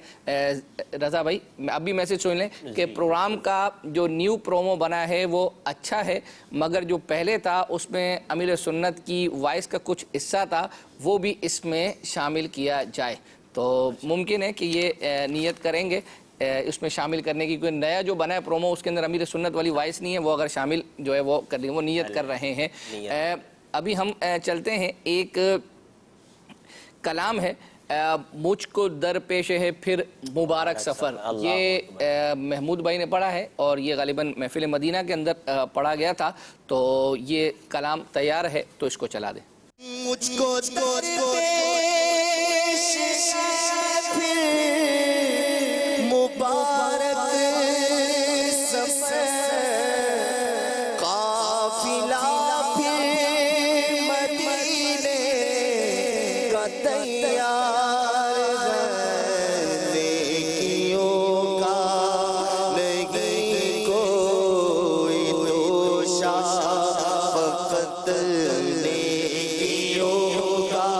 رضا بھائی اب بھی میسیج سن لیں کہ پروگرام کا جو نیو پرومو بنا ہے وہ اچھا ہے مگر جو پہلے تھا اس میں امیر سنت کی وائس کا کچھ حصہ تھا وہ بھی اس میں شامل کیا جائے. تو ممکن ہے کہ یہ نیت کریں گے اس میں شامل کرنے کی. کوئی نیا جو بنا ہے پرومو اس کے اندر امیر سنت والی وائس نہیں ہے وہ اگر شامل جو ہے وہ کر دیں وہ نیت کر رہے ہیں. ابھی ہم چلتے ہیں. ایک کلام ہے مجھ کو در پیش ہے پھر مبارک سفر. یہ محمود بھائی نے پڑھا ہے اور یہ غالباً محفل مدینہ کے اندر پڑھا گیا تھا تو یہ کلام تیار ہے تو اس کو چلا دیں. مجھ کو در پیش پھر مبارک سفر قافلہ پھر مدینے کا تیار نیکیوں کا نہیں کوئی دوشا فقط نیکیوں کا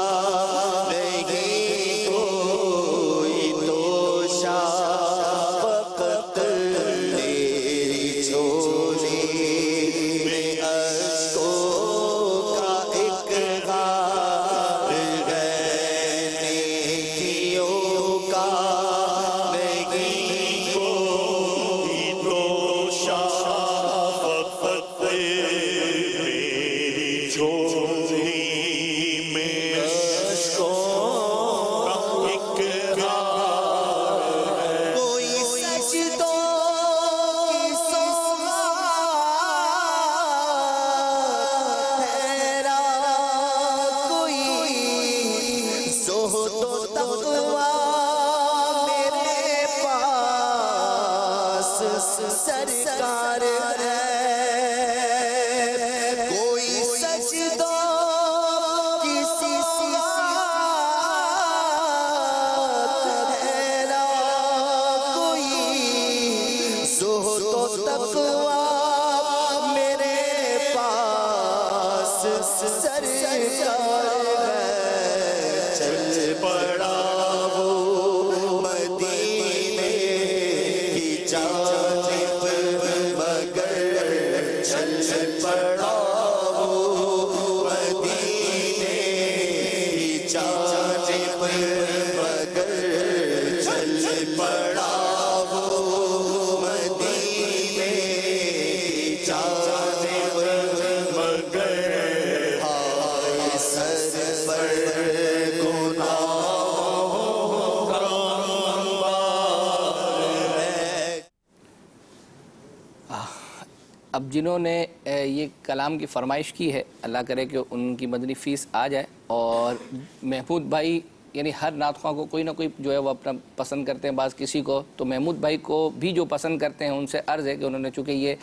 نہیں کوئی دوشا فقط تیری جھولی میں اشکوں کا اقرار ہے نیکیوں کا نہیں کوئی دوشا فقط تیری جھولی میں اشکوں کا اقرار ہے. کوئی سجدوں کی سوغات تیرا کوئی زہد و تقویٰ میرے پاس سرکار ہے. کوئی سجدوں کی سوغات تیرا کوئی زہد و تقویٰ میرے پاس سرکار ہے. چل پڑا وہ مدینے کی جانب مگر چل پڑا وہ مدینے کی جانب مگر چل پڑا وہ مدینے کی جانب مگر ہائے سر اب جنہوں نے یہ کلام کی فرمائش کی ہے اللہ کرے کہ ان کی مدنی فیس آ جائے. اور محمود بھائی یعنی ہر نعت خواہ کو کوئی نہ کوئی جو ہے وہ اپنا پسند کرتے ہیں, بعض کسی کو, تو محمود بھائی کو بھی جو پسند کرتے ہیں ان سے عرض ہے کہ انہوں نے چونکہ یہ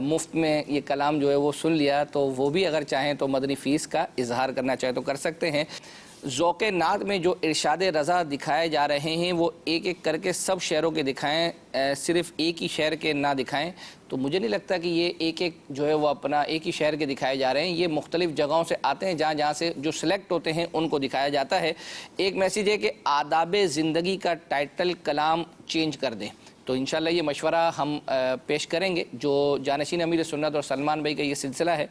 مفت میں یہ کلام جو ہے وہ سن لیا تو وہ بھی اگر چاہیں تو مدنی فیس کا اظہار کرنا چاہیں تو کر سکتے ہیں. ذوق نعت میں جو ارشاد رضا دکھائے جا رہے ہیں وہ ایک ایک کر کے سب شعروں کے دکھائیں, صرف ایک ہی شعر کے نہ دکھائیں. تو مجھے نہیں لگتا کہ یہ ایک ایک جو ہے وہ اپنا ایک ہی شعر کے دکھائے جا رہے ہیں, یہ مختلف جگہوں سے آتے ہیں جہاں جہاں سے جو سلیکٹ ہوتے ہیں ان کو دکھایا جاتا ہے. ایک میسیج ہے کہ آداب زندگی کا ٹائٹل کلام چینج کر دیں. تو انشاءاللہ یہ مشورہ ہم پیش کریں گے جو جانشین امیر سنت اور سلمان بھائی کا یہ سلسلہ ہے.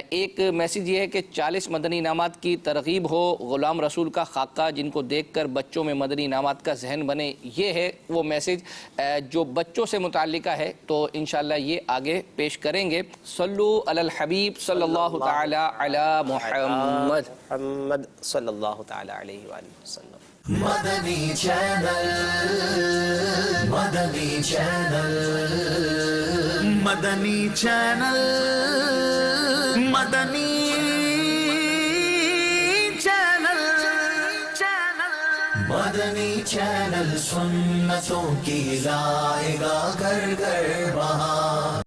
ایک میسیج یہ ہے کہ 40 مدنی انعامات کی ترغیب ہو, غلام رسول کا خاکہ جن کو دیکھ کر بچوں میں مدنی انعامات کا ذہن بنے. یہ ہے وہ میسیج جو بچوں سے متعلقہ ہے, تو انشاءاللہ یہ آگے پیش کریں گے. صلو علی الحبیب صلی اللہ تعالی علی محمد صلی اللہ تعالی علیہ وآلہ وسلم. مدنی چینل, مدنی چینل, مدنی چینل, مدنی چینل, مدنی چینل سنتوں کی لائے گا گھر گھر بہار.